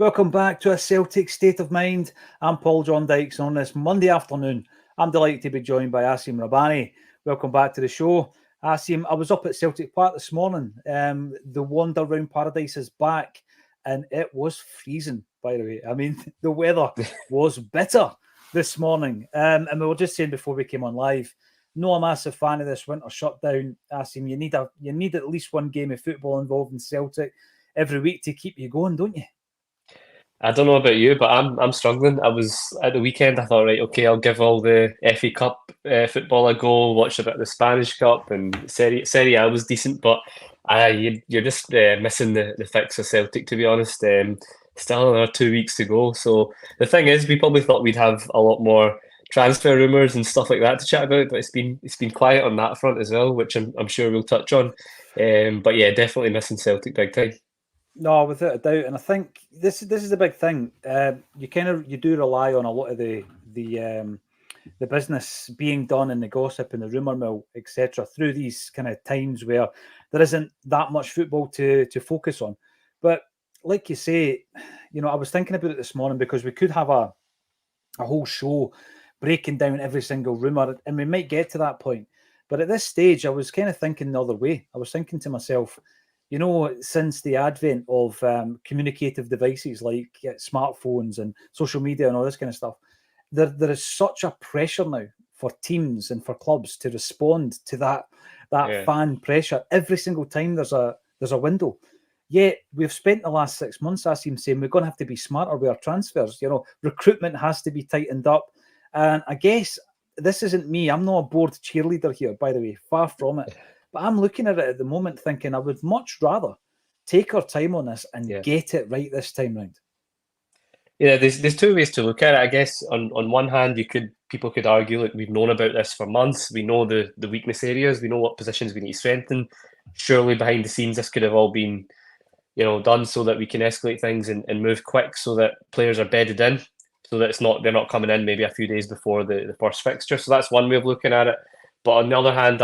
Welcome back to A Celtic State of Mind. I'm Paul John Dykes. On this Monday afternoon, I'm delighted to be joined by Acsom Rabbani. Welcome back to the show. Acsom, I was up at Celtic Park this morning. The Wander Round Paradise is back, and it was freezing, by the way. I mean, the weather was bitter this morning. And we were just saying before we came on live, no a massive fan of this winter shutdown. Acsom, you need at least one game of football involved in Celtic every week to keep you going, don't you? I don't know about you, but I'm struggling. I was at the weekend. I thought, right, okay, I'll give all the FA Cup football a go. Watch a bit of the Spanish Cup and Serie A was decent, but you're just missing the fix of Celtic, to be honest. Still another 2 weeks to go. So the thing is, we probably thought we'd have a lot more transfer rumours and stuff like that to chat about, but it's been quiet on that front as well, which I'm sure we'll touch on. But yeah, definitely missing Celtic big time. No, without a doubt, and I think this is the big thing. You do rely on a lot of the business being done and the gossip and the rumor mill, etc., through these kind of times where there isn't that much football to focus on. But like you say, I was thinking about it this morning because we could have a whole show breaking down every single rumor, and we might get to that point. But at this stage, I was kind of thinking the other way. I was thinking to myself, since the advent of communicative devices like smartphones and social media and all this kind of stuff, there is such a pressure now for teams and for clubs to respond to that Yeah. fan pressure every single time there's a window. Yet we've spent the last 6 months, I seem saying, we're going to have to be smarter with our transfers. Recruitment has to be tightened up, and I guess this isn't me. I'm not a bored cheerleader here, by the way, far from it. But I'm looking at it at the moment thinking I would much rather take our time on this and Yeah. get it right this time round. Yeah, there's two ways to look at it. I guess on one hand, people could argue like we've known about this for months. We know the weakness areas. We know what positions we need to strengthen. Surely behind the scenes, this could have all been done so that we can escalate things and move quick, so that players are bedded in, so that they're not coming in maybe a few days before the first fixture. So that's one way of looking at it. But on the other hand,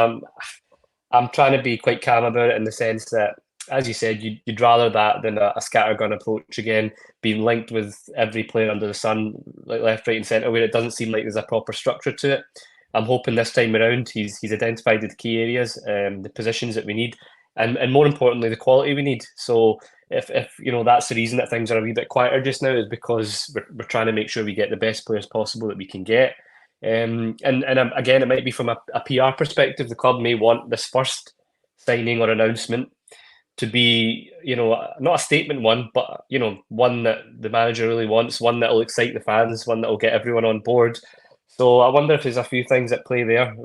I'm trying to be quite calm about it in the sense that, as you said, you'd rather that than a scattergun approach again, being linked with every player under the sun, like left, right, and centre, where it doesn't seem like there's a proper structure to it. I'm hoping this time around he's identified the key areas, the positions that we need, and more importantly, the quality we need. So if that's the reason that things are a wee bit quieter just now, is because we're trying to make sure we get the best players possible that we can get. And again, it might be from a PR perspective. The club may want this first signing or announcement to be, not a statement one, but one that the manager really wants, one that will excite the fans, one that will get everyone on board. So I wonder if there's a few things at play there.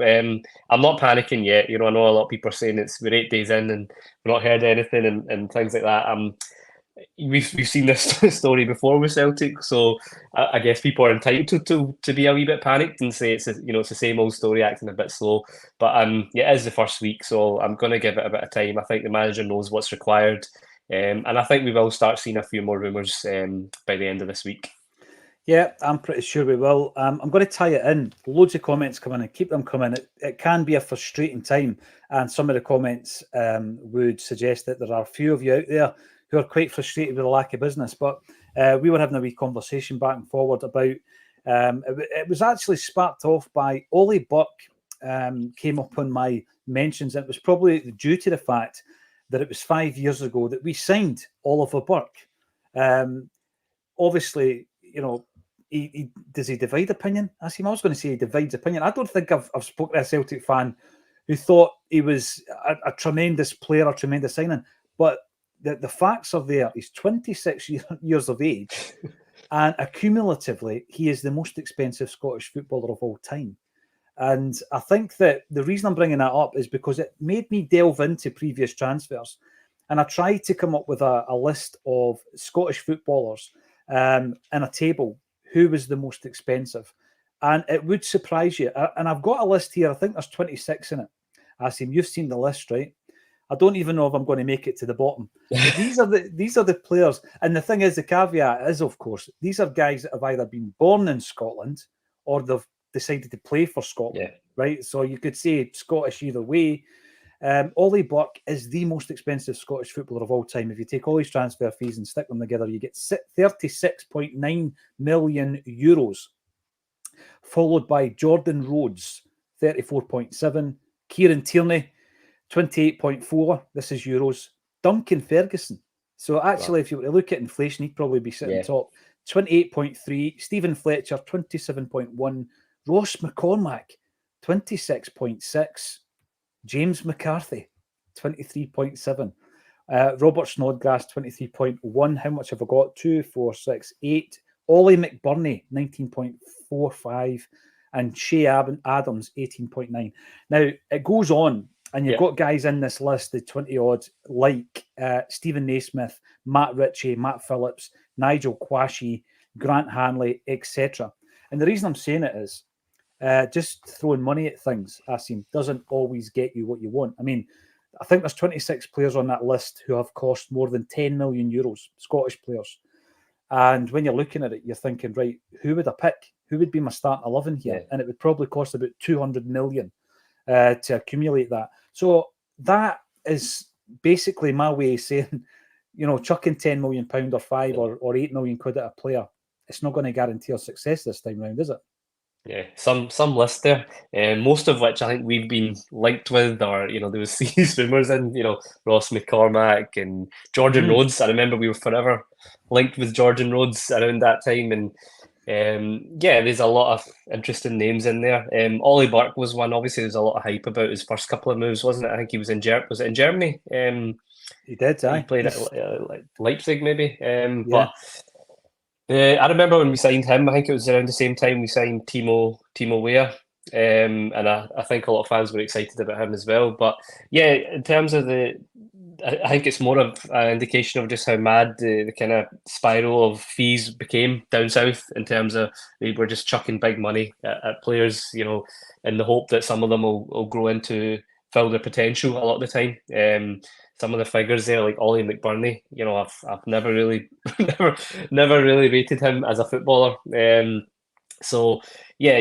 I'm not panicking yet. I know a lot of people are saying we're 8 days in and we've not heard anything and things like that. We've seen this story before with Celtic, so I guess people are entitled to be a wee bit panicked and say it's the same old story, acting a bit slow. But yeah, it is the first week, so I'm going to give it a bit of time. I think the manager knows what's required, and I think we will start seeing a few more rumours by the end of this week. Yeah, I'm pretty sure we will. I'm going to tie it in. Loads of comments coming and keep them coming. It can be a frustrating time, and some of the comments would suggest that there are a few of you out there who are quite frustrated with the lack of business. But we were having a wee conversation back and forward about. It was actually sparked off by Ollie Buck. Came up on my mentions. It was probably due to the fact that it was 5 years ago that we signed Oliver Burke. Obviously, does he divide opinion? I was going to say he divides opinion. I don't think I've spoken to a Celtic fan who thought he was a tremendous player, a tremendous signing. But the facts are there. He's 26 years of age, and accumulatively, he is the most expensive Scottish footballer of all time. And I think that the reason I'm bringing that up is because it made me delve into previous transfers. And I tried to come up with a list of Scottish footballers and a table who was the most expensive. And it would surprise you. And I've got a list here. I think there's 26 in it. Asim, you've seen the list, right? I don't even know if I'm going to make it to the bottom. But these are the players. And the thing is, the caveat is, of course, these are guys that have either been born in Scotland or they've decided to play for Scotland, right? So you could say Scottish either way. Ollie Burke is the most expensive Scottish footballer of all time. If you take all his transfer fees and stick them together, you get €36.9 million. Followed by Jordan Rhodes, 34.7. Kieran Tierney, 28.4. This is euros. Duncan Ferguson. So actually, if you were to look at inflation, he'd probably be sitting top. 28.3. Stephen Fletcher, 27.1. Ross McCormack, 26.6. James McCarthy, 23.7. Robert Snodgrass, 23.1. How much have I got? 2, 4, 6, 8. Ollie McBurney, 19.45. And Shea Adams, 18.9. Now, it goes on, and you've got guys in this list, the 20-odd, like Stephen Naismith, Matt Ritchie, Matt Phillips, Nigel Quashie, Grant Hanley, etc. And the reason I'm saying it is, just throwing money at things, Acsom, doesn't always get you what you want. I mean, I think there's 26 players on that list who have cost more than €10 million, Scottish players. And when you're looking at it, you're thinking, right, who would I pick? Who would be my starting 11 here? Yeah. And it would probably cost about 200 million to accumulate that. So that is basically my way of saying, chucking £10 million or £5 or £8 million at a player, it's not going to guarantee our success this time round, is it? Yeah, some list there, most of which I think we've been linked with, or there was these rumours in, Ross McCormack and Jordan Rhodes. I remember we were forever linked with Jordan Rhodes around that time, and there's a lot of interesting names in there. Ollie Burke was one. Obviously, there's a lot of hype about his first couple of moves, wasn't it? I think he was in was it in Germany? He did. He played at Leipzig, maybe. But. I remember when we signed him, I think it was around the same time we signed Timo Weah, and I think a lot of fans were excited about him as well. But yeah, in terms of I think it's more of an indication of just how mad the kind of spiral of fees became down south, in terms of they were just chucking big money at players, in the hope that some of them will grow into fill their potential a lot of the time. Some of the figures there, like Ollie McBurney, I've never really, never really rated him as a footballer. So yeah,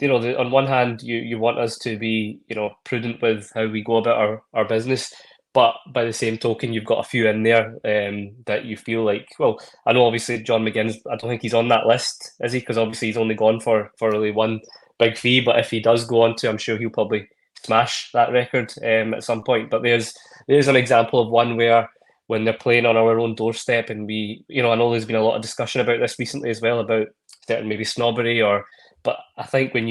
on one hand, you want us to be, prudent with how we go about our business, but by the same token, you've got a few in there that you feel like, well, I know obviously John McGinn's, I don't think he's on that list, is he? Because obviously he's only gone for really one big fee, but if he does go on to, I'm sure he'll probably smash that record at some point. But there's an example of one where when they're playing on our own doorstep, and we, I know there's been a lot of discussion about this recently as well, about certain maybe snobbery, but I think when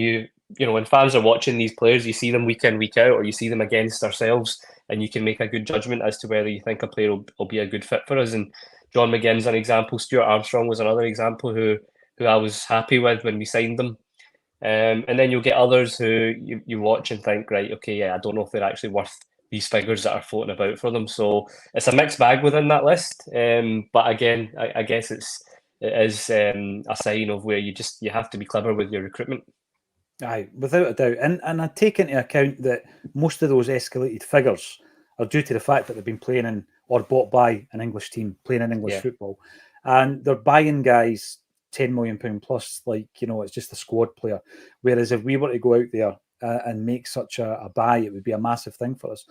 when fans are watching these players, you see them week in, week out, or you see them against ourselves, and you can make a good judgment as to whether you think a player will be a good fit for us. And John McGinn's an example. Stuart Armstrong was another example who I was happy with when we signed them. And then you'll get others who you watch and think, right, okay, yeah, I don't know if they're actually worth these figures that are floating about for them. So it's a mixed bag within that list. But again, I guess it is a sign of where you have to be clever with your recruitment. Aye, without a doubt. And I take into account that most of those escalated figures are due to the fact that they've been playing in or bought by an English team playing in English football. And they're buying guys £10 million plus, like, it's just a squad player. Whereas if we were to go out there and make such a buy, it would be a massive thing for us.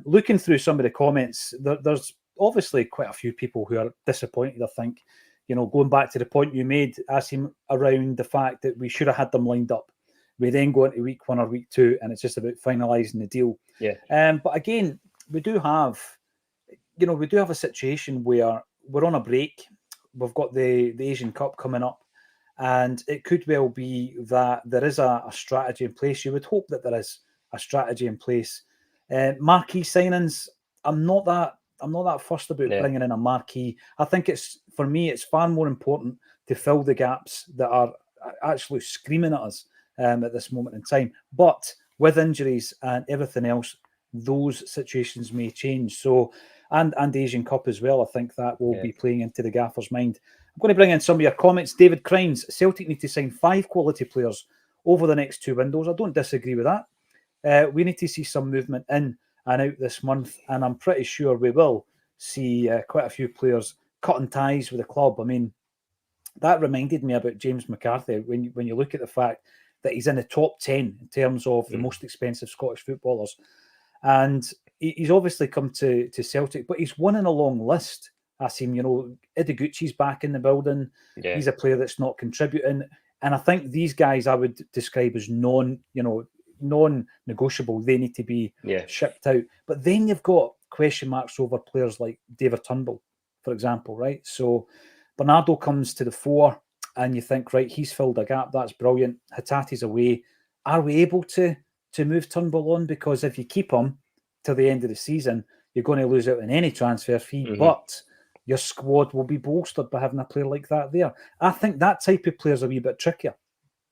Looking through some of the comments, there's obviously quite a few people who are disappointed, I think. Going back to the point you made, Acsom, around the fact that we should have had them lined up. We then go into week 1 or week 2, and it's just about finalising the deal. Yeah. But again, we do have a situation where we're on a break. We've got the Asian Cup coming up, and it could well be that there is a strategy in place. You would hope that there is a strategy in place. Marquee signings, I'm not that fussed about bringing in a marquee. I think for me, it's far more important to fill the gaps that are actually screaming at us at this moment in time. But with injuries and everything else, those situations may change. So, and Asian Cup as well, I think that will be playing into the gaffer's mind. I'm going to bring in some of your comments. David Crines, Celtic need to sign 5 quality players over the next 2 windows. I don't disagree with that. We need to see some movement in and out this month, and I'm pretty sure we will see quite a few players cutting ties with the club. I mean, that reminded me about James McCarthy when you look at the fact that he's in the top 10 in terms of the most expensive Scottish footballers. And he's obviously come to Celtic, but he's one in a long list. Acsom, Ideguchi's back in the building. Yeah. He's a player that's not contributing. And I think these guys I would describe as non-negotiable. They need to be shipped out. But then you've got question marks over players like David Turnbull, for example, right? So Bernardo comes to the fore and you think, right, he's filled a gap. That's brilliant. Hatate's away. Are we able to move Turnbull on? Because if you keep him till the end of the season, you're going to lose out on any transfer fee, but your squad will be bolstered by having a player like that there. I think that type of player is a wee bit trickier.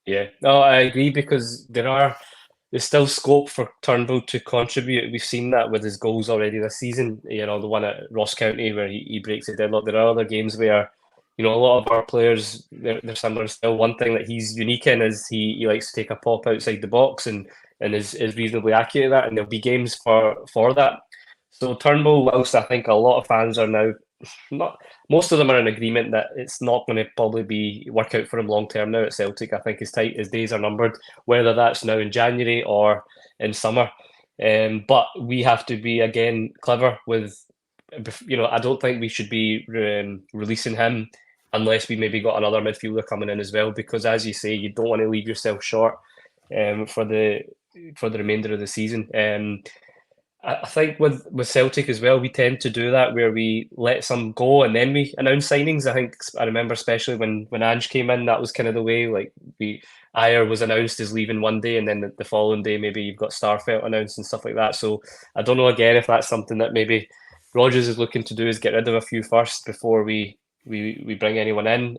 Yeah, no, I agree, because there's still scope for Turnbull to contribute. We've seen that with his goals already this season. The one at Ross County where he breaks the deadlock. There are other games where, a lot of our players, they're similar still. One thing that he's unique in is he likes to take a pop outside the box and is reasonably accurate at that, and there'll be games for that. So Turnbull, whilst I think a lot of fans are now, most of them are in agreement that it's not going to probably work out for him long term now at Celtic. I think his days are numbered, whether that's now in January or in summer. But we have to be, again, clever with, I don't think we should be releasing him unless we maybe got another midfielder coming in as well, because as you say, you don't want to leave yourself short for the remainder of the season. I think with Celtic as well, we tend to do that where we let some go and then we announce signings. I remember especially when Ange came in, that was kind of the way. Like Ayer was announced as leaving one day, and then the following day maybe you've got Starfelt announced and stuff like that. So I don't know again if that's something that maybe Rodgers is looking to do, is get rid of a few first before we bring anyone in.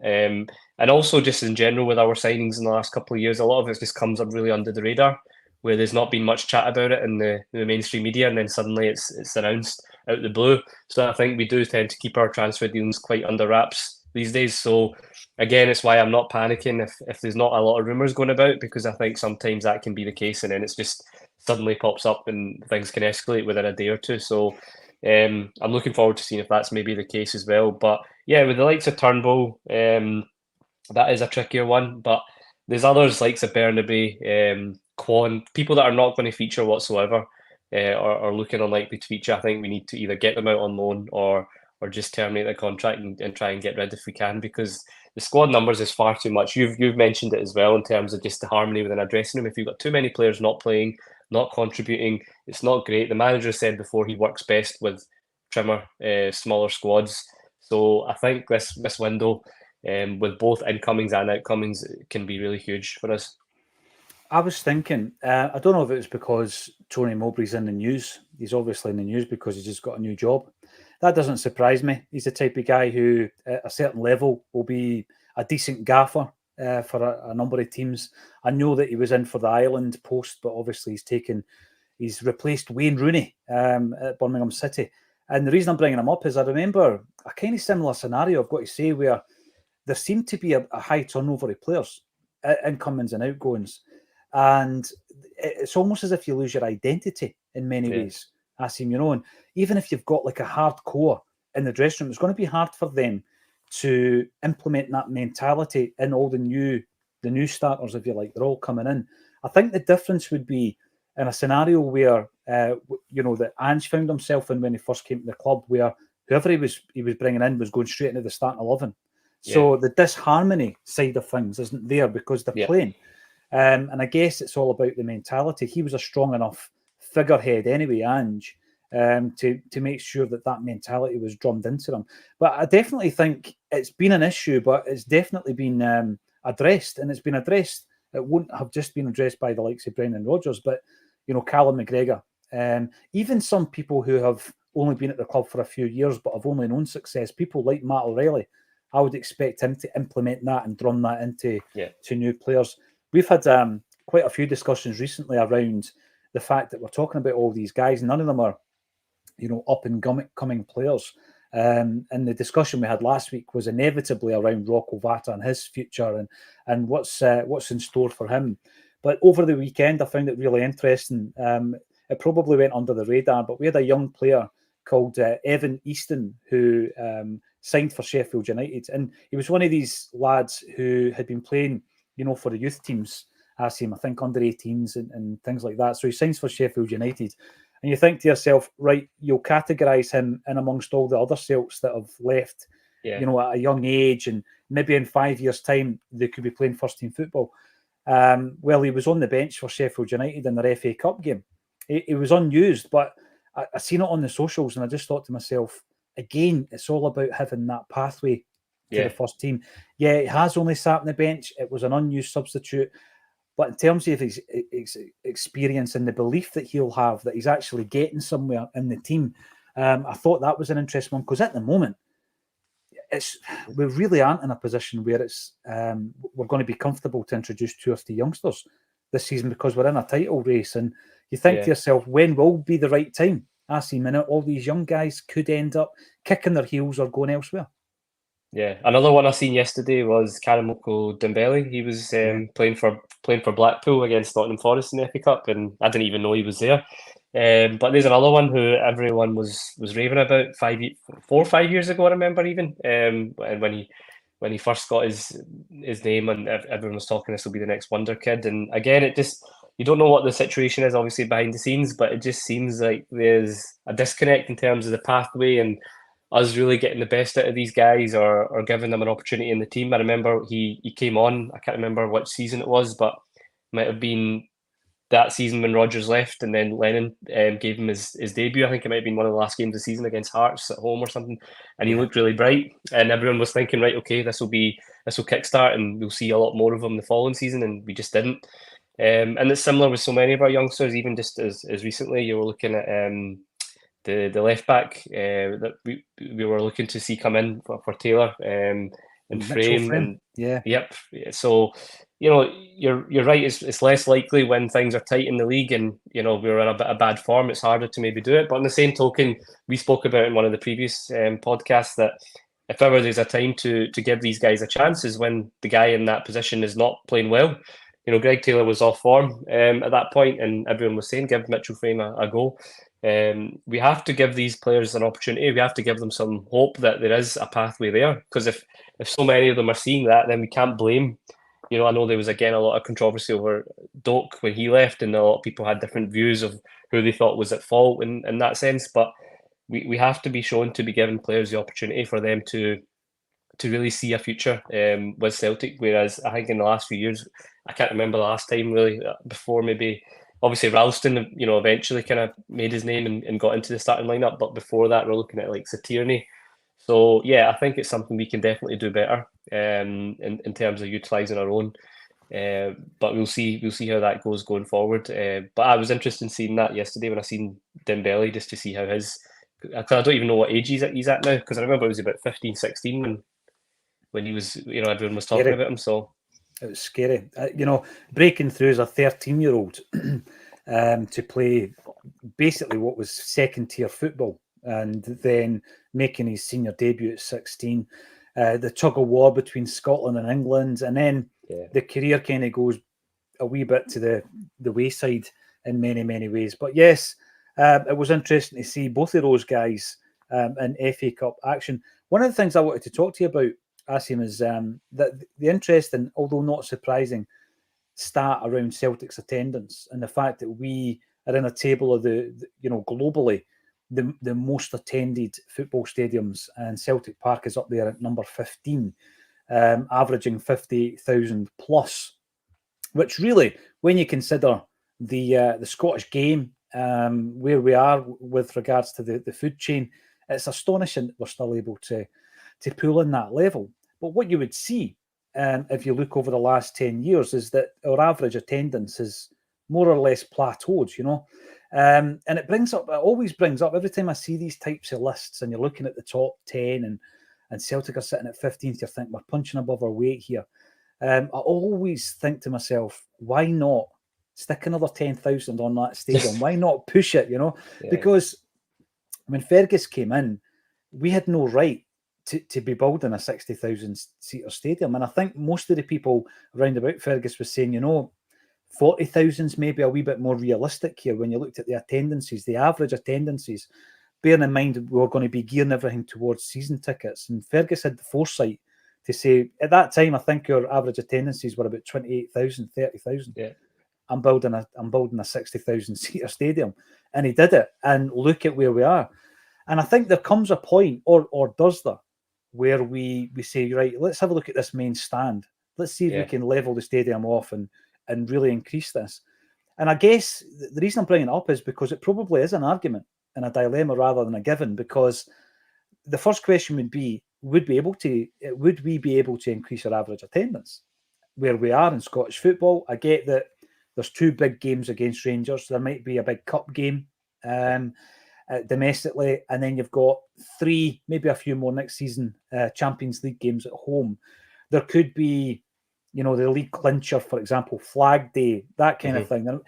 And also just in general with our signings in the last couple of years, a lot of it just comes up really under the radar, where there's not been much chat about it in the mainstream media, and then suddenly it's announced out the blue. So I think we do tend to keep our transfer dealings quite under wraps these days. So again, it's why I'm not panicking if there's not a lot of rumours going about, because I think sometimes that can be the case, and then it's just suddenly pops up and things can escalate within a day or two. So I'm looking forward to seeing if that's maybe the case as well. But yeah, with the likes of Turnbull, that is a trickier one. But there's others like Bernabe, Quan, people that are not going to feature whatsoever, or looking unlikely to feature. I think we need to either get them out on loan or just terminate the contract and try and get rid if we can, because the squad numbers is far too much. You've mentioned it as well in terms of just the harmony within a dressing room. If you've got too many players not playing, not contributing, it's not great. The manager said before he works best with trimmer, smaller squads. So I think this window, with both incomings and outcomings, can be really huge for us. I was thinking, I don't know if it was because Tony Mowbray's in the news. He's obviously in the news because he's just got a new job. That doesn't surprise me. He's the type of guy who, at a certain level, will be a decent gaffer for a number of teams. I know that he was in for the Ireland post, but obviously he's replaced Wayne Rooney at Birmingham City. And the reason I'm bringing him up is I remember a kind of similar scenario, I've got to say, where there seemed to be a high turnover of players, incomings and outgoings. And it's almost as if you lose your identity in many ways, Acsom, and even if you've got like a hardcore in the dressing room, it's going to be hard for them to implement that mentality in all the new starters, if you like. They're all coming in. I think the difference would be in a scenario where, that Ange found himself in when he first came to the club, where whoever he was bringing in was going straight into the starting 11. So the disharmony side of things isn't there because they're playing. And I guess it's all about the mentality. He was a strong enough figurehead anyway, Ange, to make sure that mentality was drummed into them. But I definitely think it's been an issue, but it's definitely been addressed, and it's been addressed. It wouldn't have just been addressed by the likes of Brendan Rodgers, but Callum McGregor, even some people who have only been at the club for a few years but have only known success, people like Matt O'Reilly. I would expect him to implement that and drum that into to new players. We've had quite a few discussions recently around the fact that we're talking about all these guys. None of them are, up and coming players. And the discussion we had last week was inevitably around Rocco Vata and his future and what's in store for him. But over the weekend, I found it really interesting. It probably went under the radar, but we had a young player called Evan Easton who signed for Sheffield United. And he was one of these lads who had been playing, for the youth teams, I think under 18s and things like that. So he signs for Sheffield United. And you think to yourself, right, you'll categorise him in amongst all the other Celts that have left, Yeah. you know, at a young age, and maybe in 5 years' time they could be playing first team football. Well, he was on the bench for Sheffield United in their FA Cup game. He was unused, but I seen it on the socials, and I just thought to myself, again, it's all about having that pathway to the first team. Yeah, it has only sat on the bench. It was an unused substitute. But in terms of his experience and the belief that he'll have that he's actually getting somewhere in the team, I thought that was an interesting one, because at the moment, we really aren't in a position where it's we're going to be comfortable to introduce 2 or 3 youngsters this season, because we're in a title race. And you think to yourself, when will be the right time? I see minute all these young guys could end up kicking their heels or going elsewhere. Yeah, another one I seen yesterday was Karamoko Dembele. He was playing for Blackpool against Nottingham Forest in the FA Cup, and I didn't even know he was there. But there's another one who everyone was raving about 4 or 5 years ago. I remember even, and when he first got his name, and everyone was talking, this will be the next wonder kid. And again, it just, you don't know what the situation is obviously behind the scenes, but it just seems like there's a disconnect in terms of the pathway and us really getting the best out of these guys, or giving them an opportunity in the team. I remember he came on, I can't remember which season it was, but it might have been that season when Rodgers left, and then Lennon gave him his debut. I think it might have been one of the last games of the season against Hearts at home or something, and he looked really bright, and everyone was thinking, right, okay, this will kickstart, and we'll see a lot more of him the following season, and we just didn't. And it's similar with so many of our youngsters, even just as recently. You were looking at the left back that we were looking to see come in for Taylor and Frame. And yep. So, you know, you're right. It's less likely when things are tight in the league and, you know, we're in a bit of bad form. It's harder to maybe do it. But on the same token, we spoke about in one of the previous podcasts that if ever there's a time to give these guys a chance is when the guy in that position is not playing well. You know, Greg Taylor was off form at that point, and everyone was saying, give Mitchell Frame a go. We have to give these players an opportunity. We have to give them some hope that there is a pathway there. Because if so many of them are seeing that, then we can't blame. You know, I know there was again a lot of controversy over Doak when he left, and a lot of people had different views of who they thought was at fault in that sense. But we have to be shown to be giving players the opportunity for them to really see a future with Celtic. Whereas I think in the last few years, I can't remember the last time really before maybe. Obviously, Ralston, you know, eventually kind of made his name and got into the starting lineup. But before that, we're looking at like Satirni. So, yeah, I think it's something we can definitely do better in terms of utilising our own. But we'll see how that goes going forward. But I was interested in seeing that yesterday when I seen Dembele, just to see how his... Cause I don't even know what age he's at now, because I remember it was about 15, 16 when he was, you know, everyone was talking about him. So it was scary. You know, breaking through as a 13-year-old to play basically what was second-tier football, and then making his senior debut at 16. The tug-of-war between Scotland and England, and then the career kind of goes a wee bit to the wayside in many, many ways. But yes, it was interesting to see both of those guys in FA Cup action. One of the things I wanted to talk to you about, Acsom, is that the interesting, although not surprising, stat around Celtic's attendance, and the fact that we are in a table of the you know, globally, the most attended football stadiums, and Celtic Park is up there at number 15, averaging 58,000 plus, which really, when you consider the Scottish game, where we are with regards to the food chain, it's astonishing that we're still able to pull in that level. But what you would see, if you look over the last 10 years, is that our average attendance is more or less plateaued, you know. And it always brings up, every time I see these types of lists and you're looking at the top 10 and Celtic are sitting at 15th, you're thinking we're punching above our weight here. I always think to myself, why not stick another 10,000 on that stadium? Why not push it, you know? Because when Fergus came in, we had no right to be building a 60,000 seater stadium. And I think most of the people around about Fergus was saying, you know, 40,000's maybe a wee bit more realistic here when you looked at the attendances, the average attendances, bearing in mind we were going to be gearing everything towards season tickets. And Fergus had the foresight to say, at that time, I think our average attendances were about 28,000, 30,000. Yeah. I'm building a 60,000 seater stadium, and he did it. And look at where we are. And I think there comes a point, or does there, where we say, right, let's have a look at this main stand. Let's see if we can level the stadium off and really increase this. And I guess the reason I'm bringing it up is because it probably is an argument and a dilemma rather than a given, because the first question would be, would we be able to increase our average attendance where we are in Scottish football? I get that there's 2 big games against Rangers. So there might be a big cup game domestically, and then you've got 3, maybe a few more next season, Champions League games at home. There could be, the league clincher, for example, Flag Day, that kind of thing,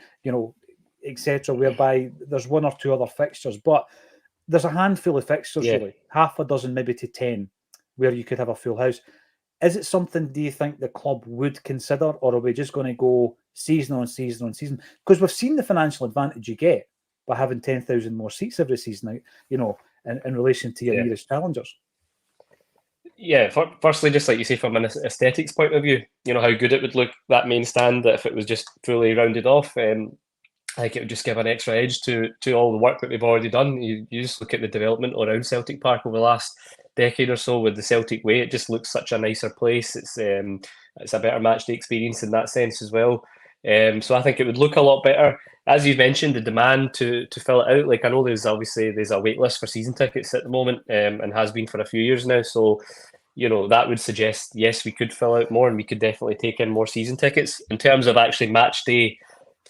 etc., whereby there's 1 or 2 other fixtures. But there's a handful of fixtures, really, half a dozen, maybe to 10, where you could have a full house. Is it something, do you think, the club would consider, or are we just going to go season on season on season? Because we've seen the financial advantage you get by having 10,000 more seats every season, in relation to your nearest challengers. Yeah, firstly, just like you say, from an aesthetics point of view, how good it would look, that main stand, that if it was just fully rounded off, I think it would just give an extra edge to all the work that we've already done. You just look at the development around Celtic Park over the last decade or so with the Celtic Way. It just looks such a nicer place. It's a better match day experience in that sense as well. So I think it would look a lot better. As you mentioned, the demand to fill it out. Like, I know there's a wait list for season tickets at the moment, and has been for a few years now. So, that would suggest, yes, we could fill out more, and we could definitely take in more season tickets. In terms of actually match day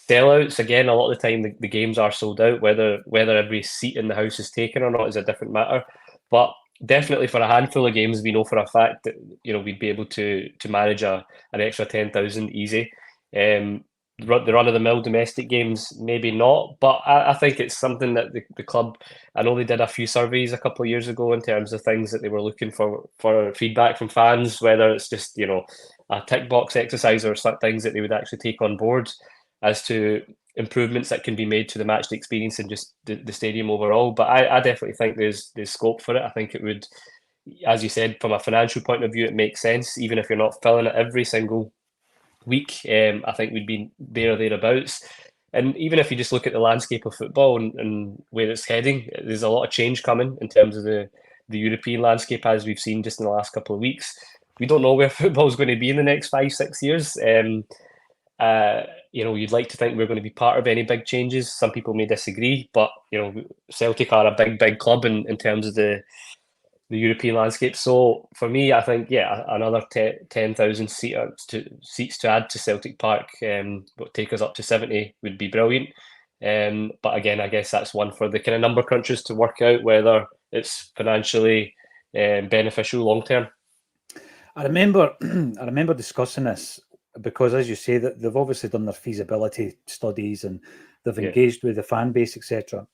sellouts, again, a lot of the time the games are sold out. Whether every seat in the house is taken or not is a different matter. But definitely for a handful of games, we know for a fact that we'd be able to manage an extra 10,000 easy. The run-of-the-mill domestic games, maybe not, but I think it's something that the club, I know they did a few surveys a couple of years ago in terms of things that they were looking for feedback from fans, whether it's just, a tick box exercise or some things that they would actually take on board as to improvements that can be made to the match experience and just the stadium overall. But I definitely think there's scope for it. I think it would, as you said, from a financial point of view, it makes sense, even if you're not filling it every single week. I think we'd be there or thereabouts. And even if you just look at the landscape of football and where it's heading, there's a lot of change coming in terms of the European landscape, as we've seen just in the last couple of weeks. We don't know where football is going to be in the next 5-6 years. You'd like to think we're going to be part of any big changes. Some people may disagree, but Celtic are a big club in terms of the European landscape. So for me, I think another 10,000 seats to add to Celtic Park, would take us up to 70, would be brilliant. But again, I guess that's one for the kind of number crunchers to work out whether it's financially beneficial long term. I remember discussing this because, as you say, that they've obviously done their feasibility studies and they've engaged with the fan base, etc.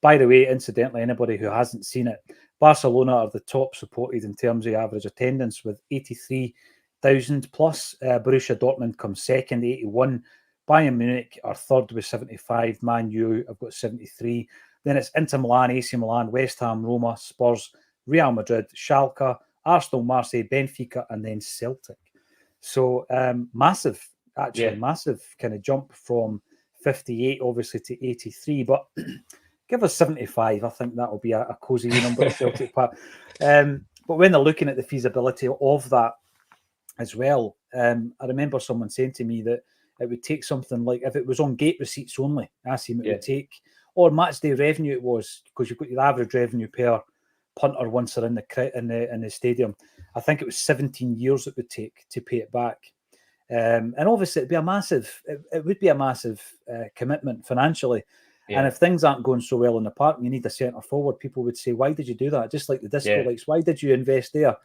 By the way, incidentally, anybody who hasn't seen it, Barcelona are the top supported in terms of average attendance with 83,000 plus. Borussia Dortmund comes second, 81. Bayern Munich are third with 75. Man U have got 73. Then it's Inter Milan, AC Milan, West Ham, Roma, Spurs, Real Madrid, Schalke, Arsenal, Marseille, Benfica, and then Celtic. So massive kind of jump from 58 obviously to 83, but give us 75. I think that'll be a cosy number at Celtic Park. But when they're looking at the feasibility of that as well, I remember someone saying to me that it would take something like, if it was on gate receipts only, it would take, or match day revenue it was, because you've got your average revenue per punter once they're in the stadium. I think it was 17 years it would take to pay it back. And obviously it would be a massive commitment financially. Yeah. And if things aren't going so well in the park and you need a centre forward, people would say, why did you do that? Just like the disco lights, why did you invest there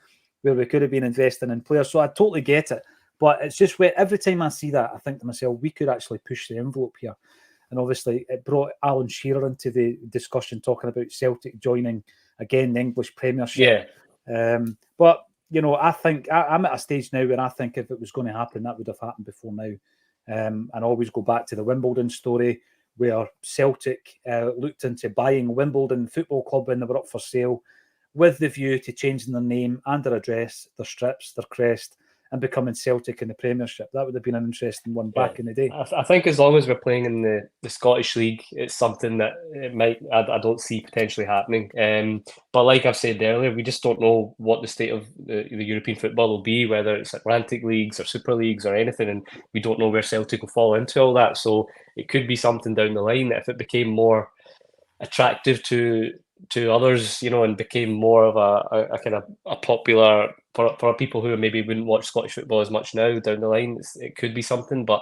where we could have been investing in players? So I totally get it. But it's just where every time I see that, I think to myself, we could actually push the envelope here. And obviously it brought Alan Shearer into the discussion, talking about Celtic joining, again, the English Premiership. But, I think I'm at a stage now where I think if it was going to happen, that would have happened before now. And I always go back to the Wimbledon story, where Celtic looked into buying Wimbledon Football Club when they were up for sale, with the view to changing their name and their address, their strips, their crest, and becoming Celtic in the Premiership. That would have been an interesting one back in the day. I think as long as we're playing in the Scottish League, it's something that it might I don't see potentially happening. But like I've said earlier, we just don't know what the state of the European football will be, whether it's Atlantic leagues or Super Leagues or anything, and we don't know where Celtic will fall into all that. So it could be something down the line that if it became more attractive to others, and became more of a kind of a popular for people who maybe wouldn't watch Scottish football as much now down the line. It could be something, but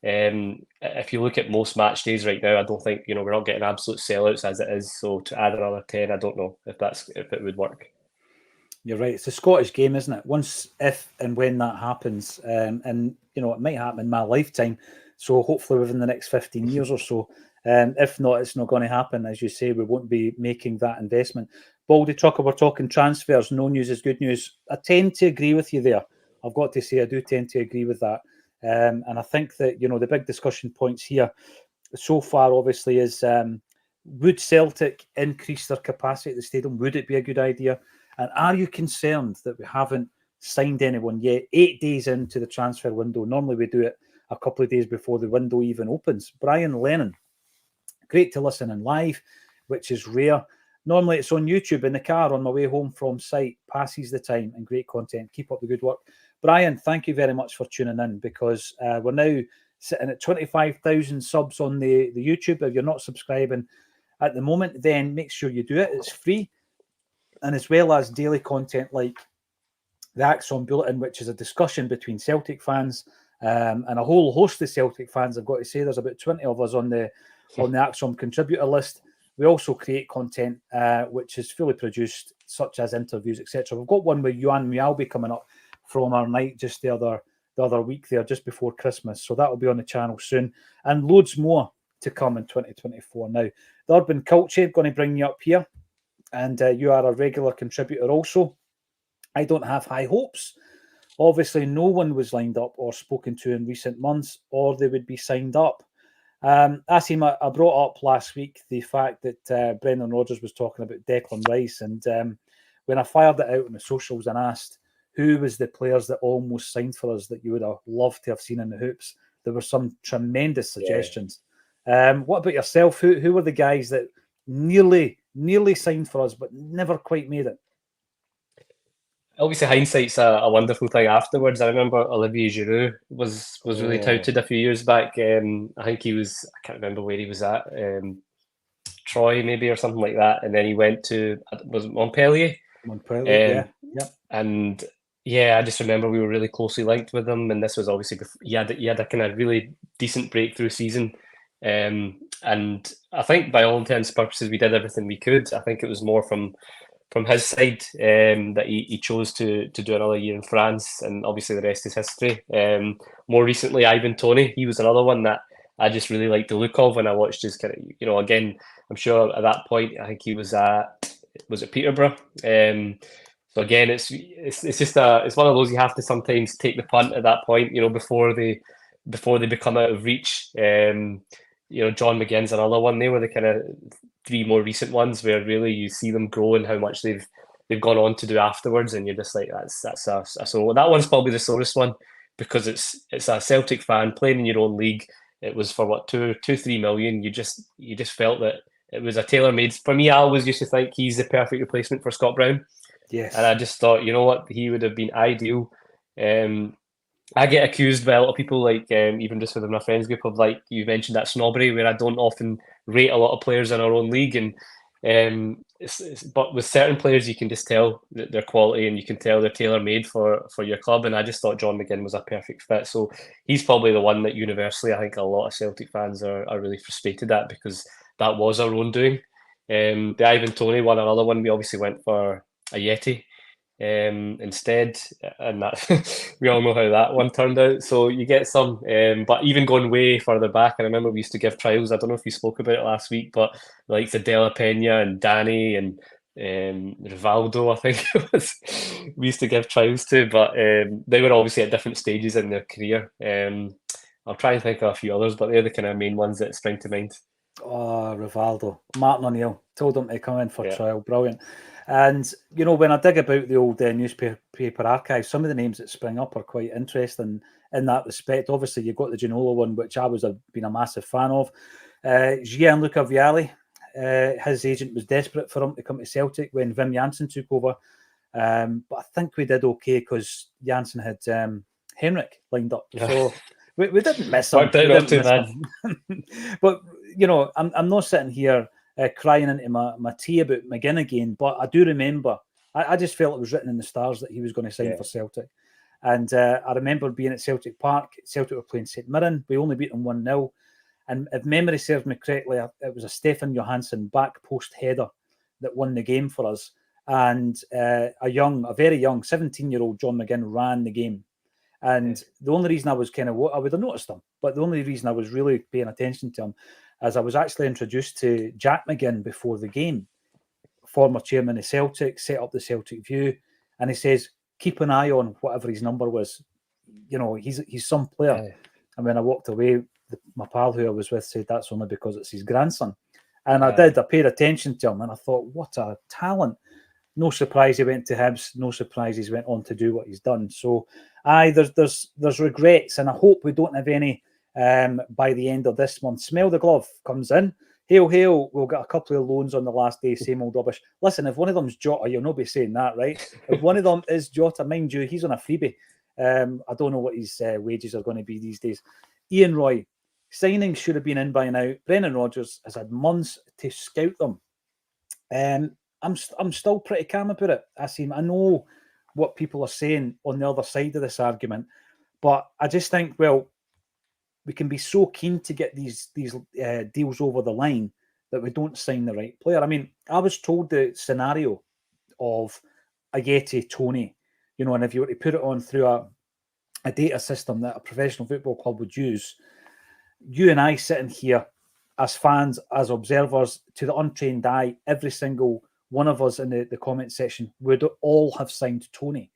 if you look at most match days right now, I don't think we're not getting absolute sellouts as it is. So to add another 10, I don't know if it would work. You're right. It's a Scottish game, isn't it? Once, if and when that happens, and it might happen in my lifetime. So hopefully within the next 15 years or so. If not, it's not going to happen. As you say, we won't be making that investment. Baldy Trucker, we're talking transfers. No news is good news. I tend to agree with you there. I've got to say, I do tend to agree with that. And I think that, the big discussion points here so far, obviously, is would Celtic increase their capacity at the stadium? Would it be a good idea? And are you concerned that we haven't signed anyone yet? 8 days into the transfer window. Normally we do it a couple of days before the window even opens. Brian Lennon, great to listen in live, which is rare. Normally it's on YouTube in the car on my way home from site. Passes the time and great content. Keep up the good work. Brian, thank you very much for tuning in, because we're now sitting at 25,000 subs on the YouTube. If you're not subscribing at the moment, then make sure you do it. It's free. And as well as daily content like the Acsom Bulletin, which is a discussion between Celtic fans and a whole host of Celtic fans. I've got to say, there's about 20 of us on the Acsom contributor list. We also create content which is fully produced, such as interviews, etc. We've got one with Johan Mialbi coming up from our night just the other week there, just before Christmas. So that will be on the channel soon, and loads more to come in 2024. Now, the Urban Culture, going to bring you up here, and you are a regular contributor also. I don't have high hopes. Obviously, no one was lined up or spoken to in recent months, or they would be signed up. Asim, I brought up last week the fact that Brendan Rodgers was talking about Declan Rice, and when I fired it out on the socials and asked who was the players that almost signed for us that you would have loved to have seen in the hoops, there were some tremendous suggestions. Yeah. What about yourself? Who were the guys that nearly signed for us but never quite made it? Obviously, hindsight's a wonderful thing afterwards. I remember Olivier Giroud was really touted a few years back. I think he was, I can't remember where he was at, Troy maybe or something like that. And then he went to, was it Montpellier? Yeah. And yeah, I just remember we were really closely linked with him. And this was obviously, he had a kind of really decent breakthrough season. And I think by all intents and purposes, we did everything we could. I think it was more from his side that he chose to do another year in France, and obviously the rest is history. More recently, Ivan Toney, he was another one that I just really liked the look of when I watched his kind of, again, I'm sure at that point, I think he was at Peterborough. So again, it's just it's one of those you have to sometimes take the punt at that point, before they become out of reach. John McGinn's another one. They were the kind of three more recent ones where really you see them grow and how much they've gone on to do afterwards, and you're just like, so that one's probably the sorest one, because it's a Celtic fan playing in your own league. It was for what, 2-3 million. You just felt that it was a tailor-made. For me, I always used to think he's the perfect replacement for Scott Brown. Yes. And I just thought, you know what, he would have been ideal. I get accused by a lot of people, like even just within my friends group, of, like you mentioned, that snobbery where I don't often rate a lot of players in our own league, and but with certain players you can just tell that their quality, and you can tell they're tailor-made for your club, and I just thought John McGinn was a perfect fit. So he's probably the one that universally I think a lot of Celtic fans are really frustrated at, because that was our own doing. The Ivan Toney one, another one, we obviously went for a Yeti instead, and that we all know how that one turned out. So you get some, but even going way further back, I remember we used to give trials. I don't know if you spoke about it last week, but like the De La Pena and Danny and Rivaldo, I think it was, we used to give trials to, but they were obviously at different stages in their career. I'll try and think of a few others, but they're the kind of main ones that spring to mind. Oh, Rivaldo. Martin O'Neill told him to come in for trial. Brilliant. And, you know, when I dig about the old newspaper archives, some of the names that spring up are quite interesting in that respect. Obviously, you've got the Ginola one, which I was been a massive fan of. Gianluca Vialli, his agent was desperate for him to come to Celtic when Wim Jansen took over. But I think we did okay because Jansen had Henrik lined up. So we didn't miss him. Worked out not too bad. But, you know, I'm not sitting here crying into my tea about McGinn again, but I do remember, I just felt it was written in the stars that he was going to sign for Celtic. And I remember being at Celtic Park. Celtic were playing St Mirren. We only beat them 1-0. And if memory serves me correctly, it was a Stefan Johansson back post header that won the game for us. And a very young 17-year-old John McGinn ran the game. And the only reason I was I would have noticed him, but the only reason I was really paying attention to him is I was actually introduced to Jack McGinn before the game, former chairman of Celtic, set up the Celtic View, and he says, keep an eye on whatever his number was. You know, he's some player. Yeah. And when I walked away, my pal who I was with said that's only because it's his grandson. And I did. I paid attention to him, and I thought, what a talent. No surprise he went to Hibs. No surprise he's went on to do what he's done. So, there's regrets, and I hope we don't have any by the end of this month. Smell the glove comes in. Hail, hail. We'll get a couple of loans on the last day. Same old rubbish. Listen, if one of them's Jota, you'll not be saying that, right? If one of them is Jota, mind you, he's on a freebie. I don't know what his wages are going to be these days. Ian Roy, signings should have been in by now. Brendan Rodgers has had months to scout them. I'm still pretty calm about it. I know what people are saying on the other side of this argument, but I just think, well, we can be so keen to get these deals over the line that we don't sign the right player. I mean, I was told the scenario of Ajeti, Tony, you know, and if you were to put it on through a data system that a professional football club would use, you and I sitting here as fans, as observers, to the untrained eye, every single one of us in the comment section would all have signed Tony.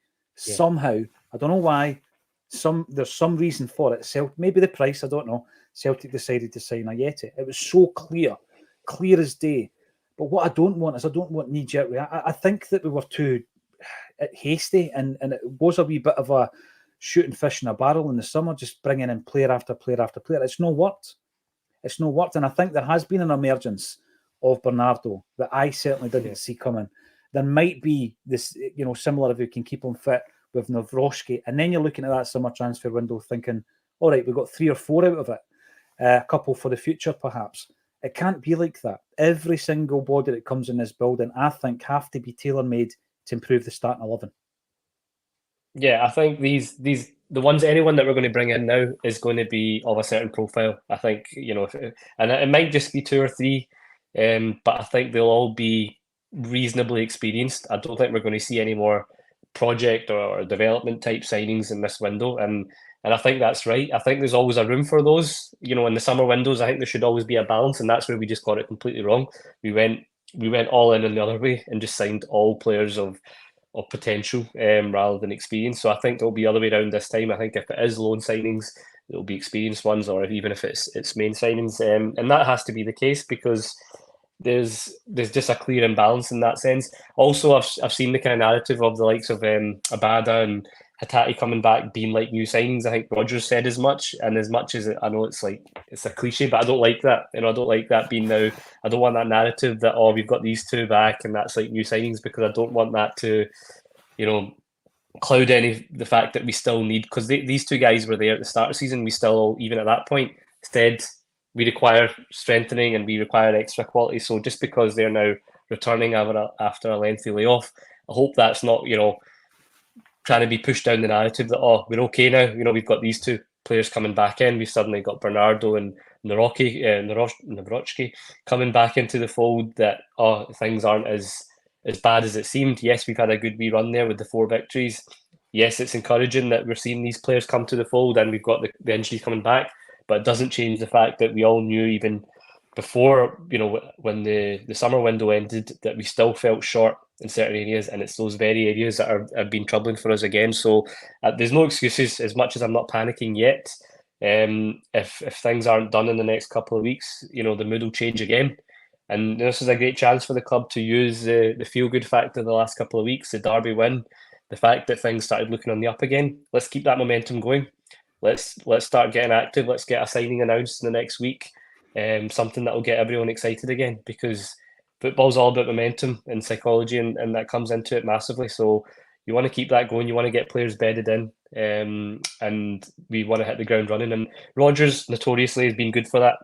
Yeah. Somehow, I don't know why, there's some reason for it. Maybe the price, I don't know. Celtic decided to sign Ajeti. It was so clear as day. But what I don't want is knee-jerk. I think that we were too hasty, and it was a wee bit of a shooting fish in a barrel in the summer, just bringing in player after player after player. It's no worked. And I think there has been an emergence of Bernardo that I certainly didn't see coming. There might be this, you know, similar if we can keep him fit with Nawrocki. And then you're looking at that summer transfer window thinking, all right, we've got 3 or 4 out of it. A couple for the future, perhaps. It can't be like that. Every single body that comes in this building, I think, have to be tailor-made to improve the starting 11. Yeah, I think anyone that we're going to bring in now is going to be of a certain profile. I think, you know, and it might just be 2 or 3, but I think they'll all be reasonably experienced. I don't think we're going to see any more project or development type signings in this window, and I think that's right. I think there's always a room for those. You know, in the summer windows, I think there should always be a balance, and that's where we just got it completely wrong. We went all in the other way and just signed all players of potential rather than experience. So I think it'll be the other way around this time. I think if it is loan signings, it'll be experienced ones, or even if it's main signings, and that has to be the case because there's just a clear imbalance in that sense. Also, I've seen the kind of narrative of the likes of Abada and Hatate coming back being like new signings. I think Rodgers said as much, and as much as I know it's a cliche, but I don't like that. You know, I don't like that being now. I don't want that narrative that we've got these 2 back and that's like new signings, because I don't want that to, you know, cloud the fact that we still need, because these 2 guys were there at the start of the season. We still, even at that point, said we require strengthening and we require extra quality. So just because they're now returning after a lengthy layoff, I hope that's not, you know, trying to be pushed down the narrative that, we're okay now. You know, we've got these 2 players coming back in. We've suddenly got Bernardo and Nawrocki coming back into the fold, that, things aren't as bad as it seemed. Yes, we've had a good wee run there with the 4 victories. Yes, it's encouraging that we're seeing these players come to the fold and we've got the injuries coming back. But it doesn't change the fact that we all knew even before, you know, when the summer window ended, that we still felt short in certain areas, and it's those very areas that have been troubling for us again. So there's no excuses. As much as I'm not panicking yet, if things aren't done in the next couple of weeks, you know, the mood will change again. And this is a great chance for the club to use the feel-good factor the last couple of weeks, the Derby win, the fact that things started looking on the up again. Let's keep that momentum going. Let's start getting active. Let's get a signing announced in the next week. Something that will get everyone excited again, because football's all about momentum and psychology, and that comes into it massively. So you want to keep that going. You want to get players bedded in, and we want to hit the ground running. And Rodgers notoriously has been good for that.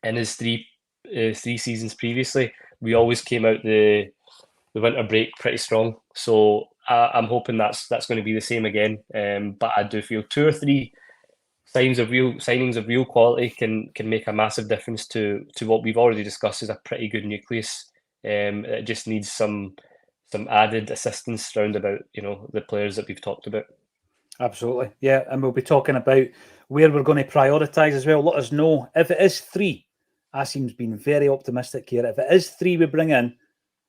In his three seasons previously, we always came out the winter break pretty strong. So I'm hoping that's going to be the same again. But I do feel 2 or 3 signings of real quality can make a massive difference to what we've already discussed as a pretty good nucleus. It just needs some added assistance round about the players that we've talked about. Absolutely, yeah, and we'll be talking about where we're going to prioritise as well. Let us know if it is 3. Acsim's been very optimistic here. If it is 3 we bring in,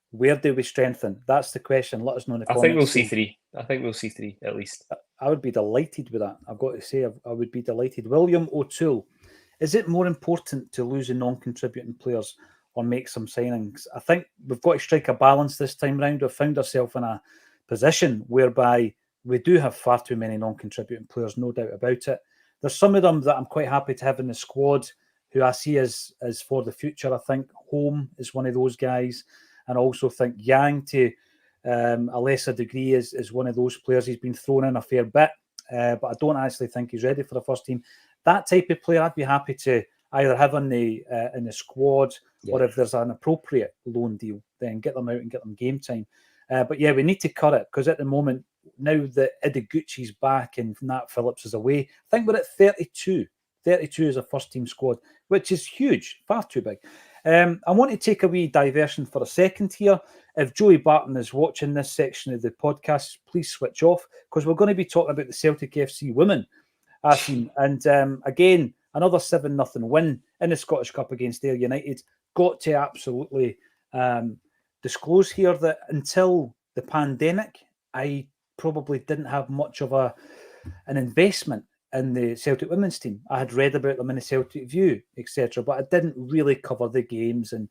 where do we strengthen? That's the question. Let us know in the comments. I think we'll see 3. I think we'll see 3 at least. I would be delighted with that. I've got to say, I would be delighted. William O'Toole, is it more important to lose the non-contributing players or make some signings? I think we've got to strike a balance this time round. We've found ourselves in a position whereby we do have far too many non-contributing players, no doubt about it. There's some of them that I'm quite happy to have in the squad who I see as for the future. I think Home is one of those guys, and I also think Yang, to a lesser degree, is one of those players. He's been thrown in a fair bit, but I don't actually think he's ready for the first team. That type of player, I'd be happy to either have in the squad, or if there's an appropriate loan deal, then get them out and get them game time. But yeah, we need to cut it, because at the moment, now that Ideguchi's back and Nat Phillips is away, I think we're at 32. 32 is a first team squad, which is huge, far too big. I want to take a wee diversion for a second here. If Joey Barton is watching this section of the podcast, please switch off, because we're going to be talking about the Celtic FC women, Asim. And again, another 7-0 win in the Scottish Cup against Ayr United. Got to absolutely disclose here that until the pandemic, I probably didn't have much of an investment in the Celtic women's team. I had read about them in the Celtic View, etc., but I didn't really cover the games and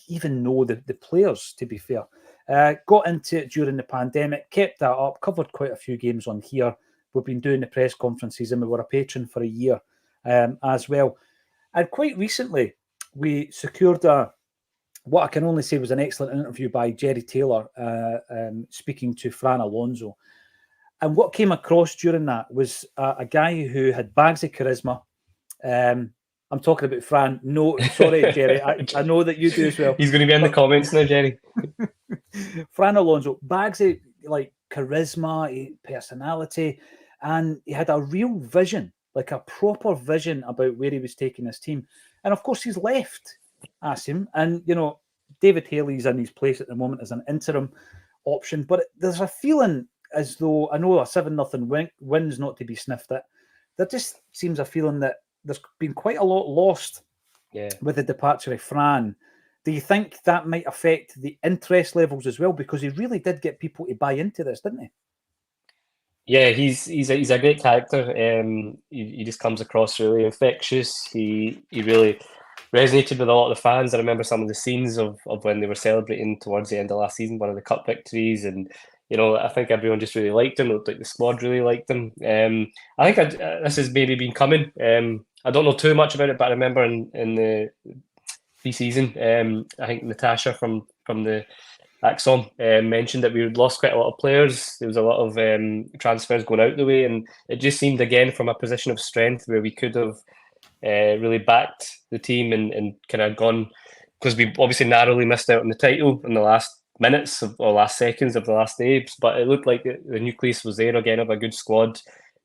even know the players, to be fair. Got into it during the pandemic, kept that up, covered quite a few games on here. We've been doing the press conferences, and we were a patron for a year as well. And quite recently, we secured what I can only say was an excellent interview by Jerry Taylor speaking to Fran Alonso. And what came across during that was a guy who had bags of charisma. I'm talking about Fran. No, sorry, Jerry. I know that you do as well. He's going to be in the comments now, Jerry. Fran Alonso, bags of charisma, personality, and he had a real vision, like a proper vision about where he was taking his team. And of course, he's left Acsom, and David Haley's in his place at the moment as an interim option. But there's a feeling as though, I know a 7-0 win's not to be sniffed at. There just seems a feeling that there's been quite a lot lost with the departure of Fran. Do you think that might affect the interest levels as well? Because he really did get people to buy into this, didn't he? Yeah, he's a great character. He just comes across really infectious. He really resonated with a lot of the fans. I remember some of the scenes of when they were celebrating towards the end of last season, one of the cup victories, and I think everyone just really liked him. It looked like the squad really liked him. I think this has maybe been coming. I don't know too much about it, but I remember in the pre-season, I think Natasha from the Acsom mentioned that we had lost quite a lot of players. There was a lot of transfers going out the way, and it just seemed again from a position of strength where we could have really backed the team and kind of gone, because we obviously narrowly missed out on the title in the last minutes or last seconds of the last day, but it looked like the nucleus was there again of a good squad,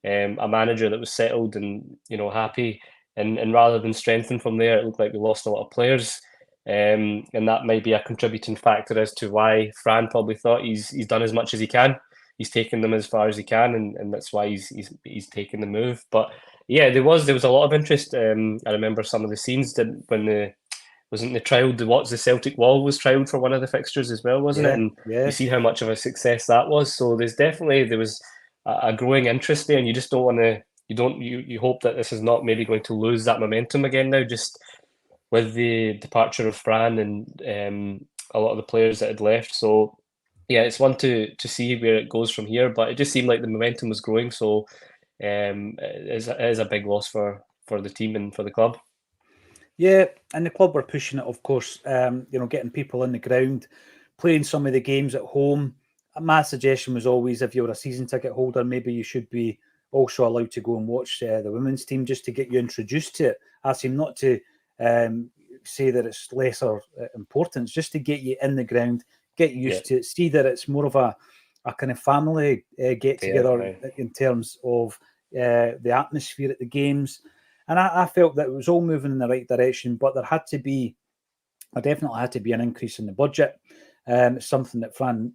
a manager that was settled and happy, and rather than strengthen from there, it looked like we lost a lot of players, and that might be a contributing factor as to why Fran probably thought he's done as much as he can. He's taken them as far as he can, and that's why he's taken the move. But yeah, there was a lot of interest. I remember some of the scenes when wasn't the trial, the Celtic wall was trialed for one of the fixtures as well, wasn't it? And you see how much of a success that was. So there was a growing interest there, and you just don't want to, you hope that this is not maybe going to lose that momentum again now, just with the departure of Fran and a lot of the players that had left. So yeah, it's one to see where it goes from here. But it just seemed like the momentum was growing. So it is a big loss for the team and for the club. Yeah, and the club were pushing it, of course. Getting people in the ground, playing some of the games at home. My suggestion was always, if you're a season ticket holder, maybe you should be also allowed to go and watch the women's team just to get you introduced to it. I seem not to say that it's lesser importance, just to get you in the ground, get used to it, see that it's more of a kind of family get together in terms of the atmosphere at the games. And I felt that it was all moving in the right direction, but there definitely had to be an increase in the budget. Something that Fran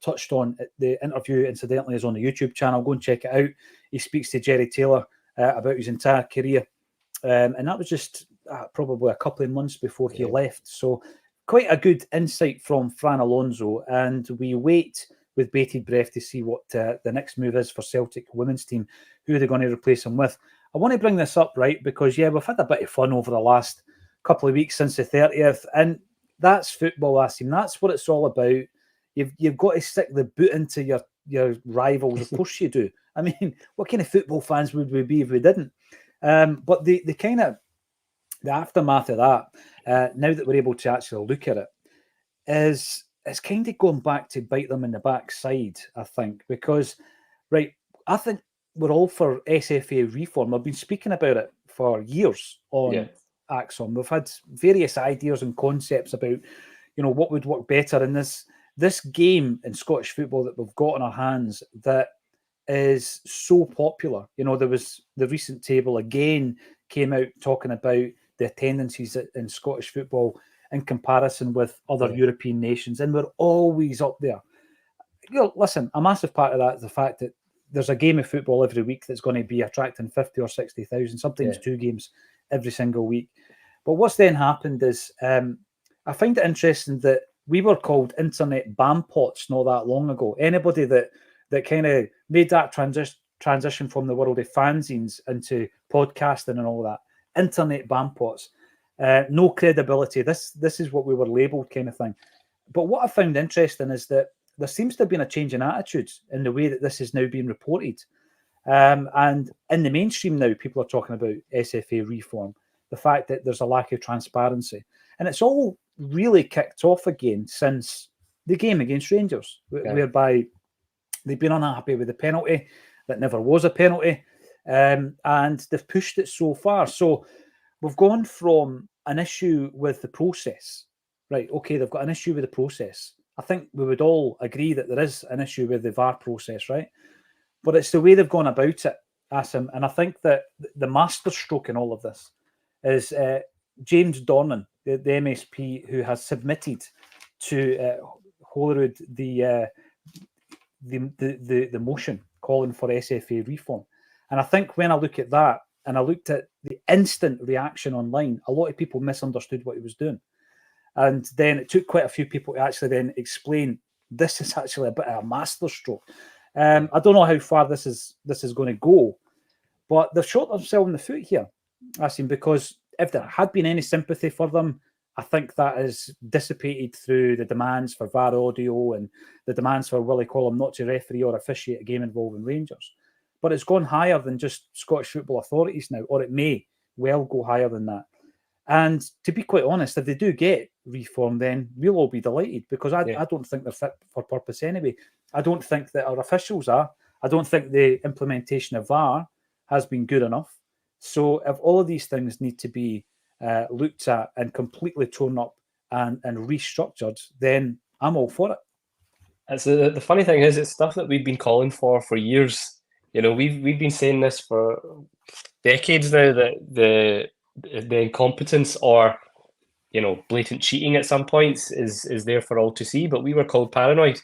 touched on at the interview, incidentally, is on the YouTube channel. Go and check it out. He speaks to Jerry Taylor about his entire career. And that was just probably a couple of months before he left. So quite a good insight from Fran Alonso. And we wait with bated breath to see what the next move is for Celtic women's team, who they're going to replace him with. I want to bring this up, right, because, we've had a bit of fun over the last couple of weeks since the 30th, and that's football, Asim. That's what it's all about. You've got to stick the boot into your rivals. Of course you do. I mean, what kind of football fans would we be if we didn't? But the kind of the aftermath of that, now that we're able to actually look at it, is it's kind of going back to bite them in the backside, I think, because, right, I think we're all for SFA reform. I've been speaking about it for years on Acsom. We've had various ideas and concepts about, what would work better in this game in Scottish football that we've got in our hands that is so popular. There was the recent table again came out talking about the attendances in Scottish football in comparison with other European nations, and we're always up there. Listen, a massive part of that is the fact that there's a game of football every week that's going to be attracting 50 or 60,000, sometimes two games every single week. But what's then happened is I find it interesting that we were called internet bampots not that long ago. Anybody that kind of made that transition from the world of fanzines into podcasting and all that, internet bampots, no credibility. This is what we were labelled, kind of thing. But what I found interesting is that there seems to have been a change in attitudes in the way that this is now being reported. And in the mainstream now, people are talking about SFA reform, the fact that there's a lack of transparency. And it's all really kicked off again since the game against Rangers, whereby they've been unhappy with the penalty that never was a penalty. And they've pushed it so far. So we've gone from an issue with the process. Right, okay, they've got an issue with the process. I think we would all agree that there is an issue with the VAR process, right? But it's the way they've gone about it, Asim. And I think that the masterstroke in all of this is James Dornan, the MSP, who has submitted to Holyrood the motion calling for SFA reform. And I think when I look at that, and I looked at the instant reaction online, a lot of people misunderstood what he was doing. And then it took quite a few people to actually then explain this is actually a bit of a masterstroke. I don't know how far this is going to go, but they've shot themselves in the foot here, Asim, because if there had been any sympathy for them, I think that is dissipated through the demands for VAR audio and the demands for Willie Collum not to referee or officiate a game involving Rangers. But it's gone higher than just Scottish football authorities now, or it may well go higher than that. And to be quite honest, if they do get reform, then we'll all be delighted, because I don't think they're fit for purpose anyway. I don't think that our officials are. I don't think the implementation of VAR has been good enough. So if all of these things need to be looked at and completely torn up and restructured, then I'm all for it. It's the funny thing is, it's stuff that we've been calling for years. We've been saying this for decades now, that the incompetence or blatant cheating at some points is there for all to see. But we were called paranoid.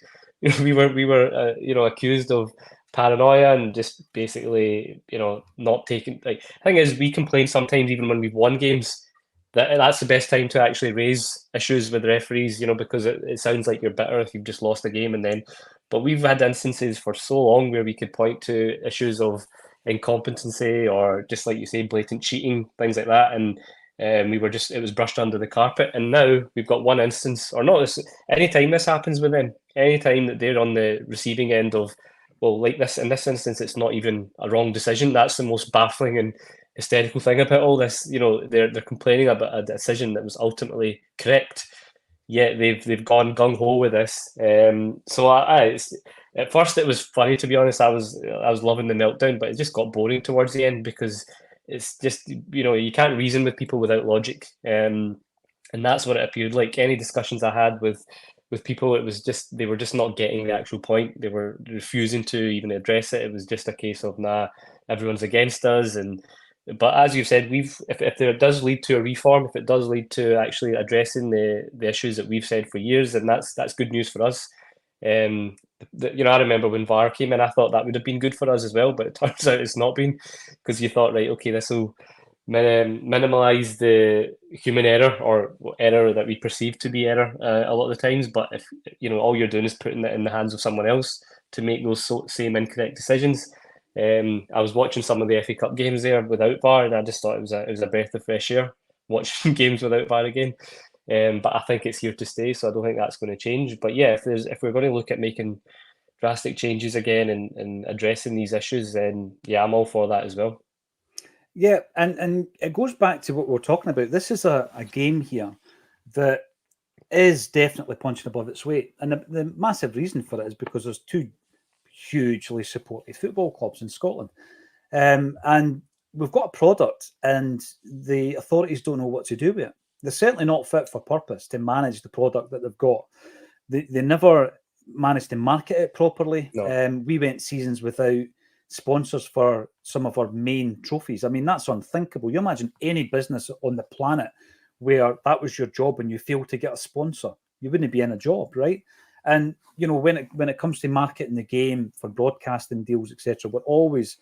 we were accused of paranoia and just basically not taking. Like, the thing is, we complain sometimes even when we've won games that's the best time to actually raise issues with referees, because it sounds like you're bitter if you've just lost a game. And then, but we've had instances for so long where we could point to issues of incompetency or, just like you say, blatant cheating, things like that. And We were just, it was brushed under the carpet. And now we've got one instance, or not this, anytime this happens with them, anytime that they're on the receiving end of, well, like this, in this instance, it's not even a wrong decision. That's the most baffling and hysterical thing about all this. You know, they're complaining about a decision that was ultimately correct, yet they've gone gung ho with this. So at first it was funny, to be honest. I was loving the meltdown, but it just got boring towards the end because it's just, you know, you can't reason with people without logic. And that's what it appeared like. Any discussions I had with people, it was just, they were just not getting the actual point. They were refusing to even address it. It was just a case of, nah, everyone's against us. And but as you said, if there does lead to a reform, if it does lead to actually addressing the issues that we've said for years, then that's good news for us. You know, I remember when VAR came in, I thought that would have been good for us as well, but it turns out it's not been, because you thought, right, okay, this will minimize the human error or error that we perceive to be error a lot of the times. But if, you know, all you're doing is putting it in the hands of someone else to make those same incorrect decisions. I was watching some of the FA Cup games there without VAR, and I just thought it was a breath of fresh air watching games without VAR again. But I think it's here to stay, so I don't think that's going to change. But yeah, if we're going to look at making drastic changes again and addressing these issues, then yeah, I'm all for that as well. Yeah, and it goes back to what we're talking about. This is a game here that is definitely punching above its weight. And the massive reason for it is because there's two hugely supported football clubs in Scotland. And we've got a product and the authorities don't know what to do with it. They're certainly not fit for purpose to manage the product that they've got. They never managed to market it properly. No. We went seasons without sponsors for some of our main trophies. I mean, that's unthinkable. You imagine any business on the planet where that was your job and you failed to get a sponsor, you wouldn't be in a job, right? And you know, when it comes to marketing the game for broadcasting deals, etc., we're always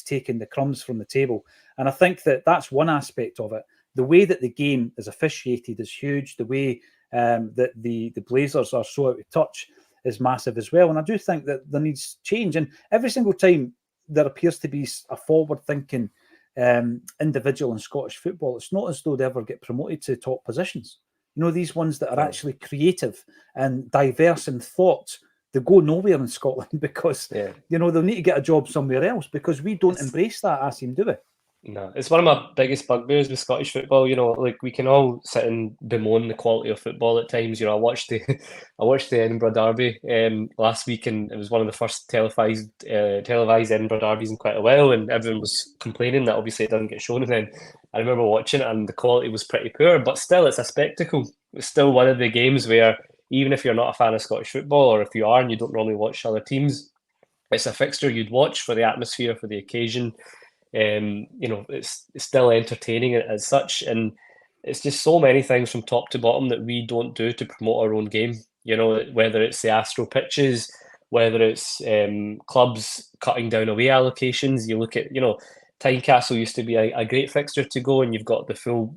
taking the crumbs from the table. And I think that that's one aspect of it. The way that the game is officiated is huge. The way that the Blazers are so out of touch is massive as well. And I do think that there needs change. And every single time there appears to be a forward-thinking individual in Scottish football, it's not as though they ever get promoted to top positions. You know, these ones that are actually creative and diverse in thought, they go nowhere in Scotland because, you know, they'll need to get a job somewhere else because we don't embrace that, Acsom, do we? No, it's one of my biggest bugbears with Scottish football. You know, like we can all sit and bemoan the quality of football at times. You know, I watched the I watched the Edinburgh Derby last week, and it was one of the first televised Edinburgh derbies in quite a while, and everyone was complaining that obviously it doesn't get shown. And then I remember watching it, and the quality was pretty poor, but still, it's a spectacle. It's still one of the games where even if you're not a fan of Scottish football, or if you are and you don't normally watch other teams, it's a fixture you'd watch for the atmosphere, for the occasion. You know, it's still entertaining as such, and it's just so many things from top to bottom that we don't do to promote our own game. You know, whether it's the Astro pitches, whether it's clubs cutting down away allocations. You look at, you know, Tynecastle used to be a great fixture to go, and you've got the full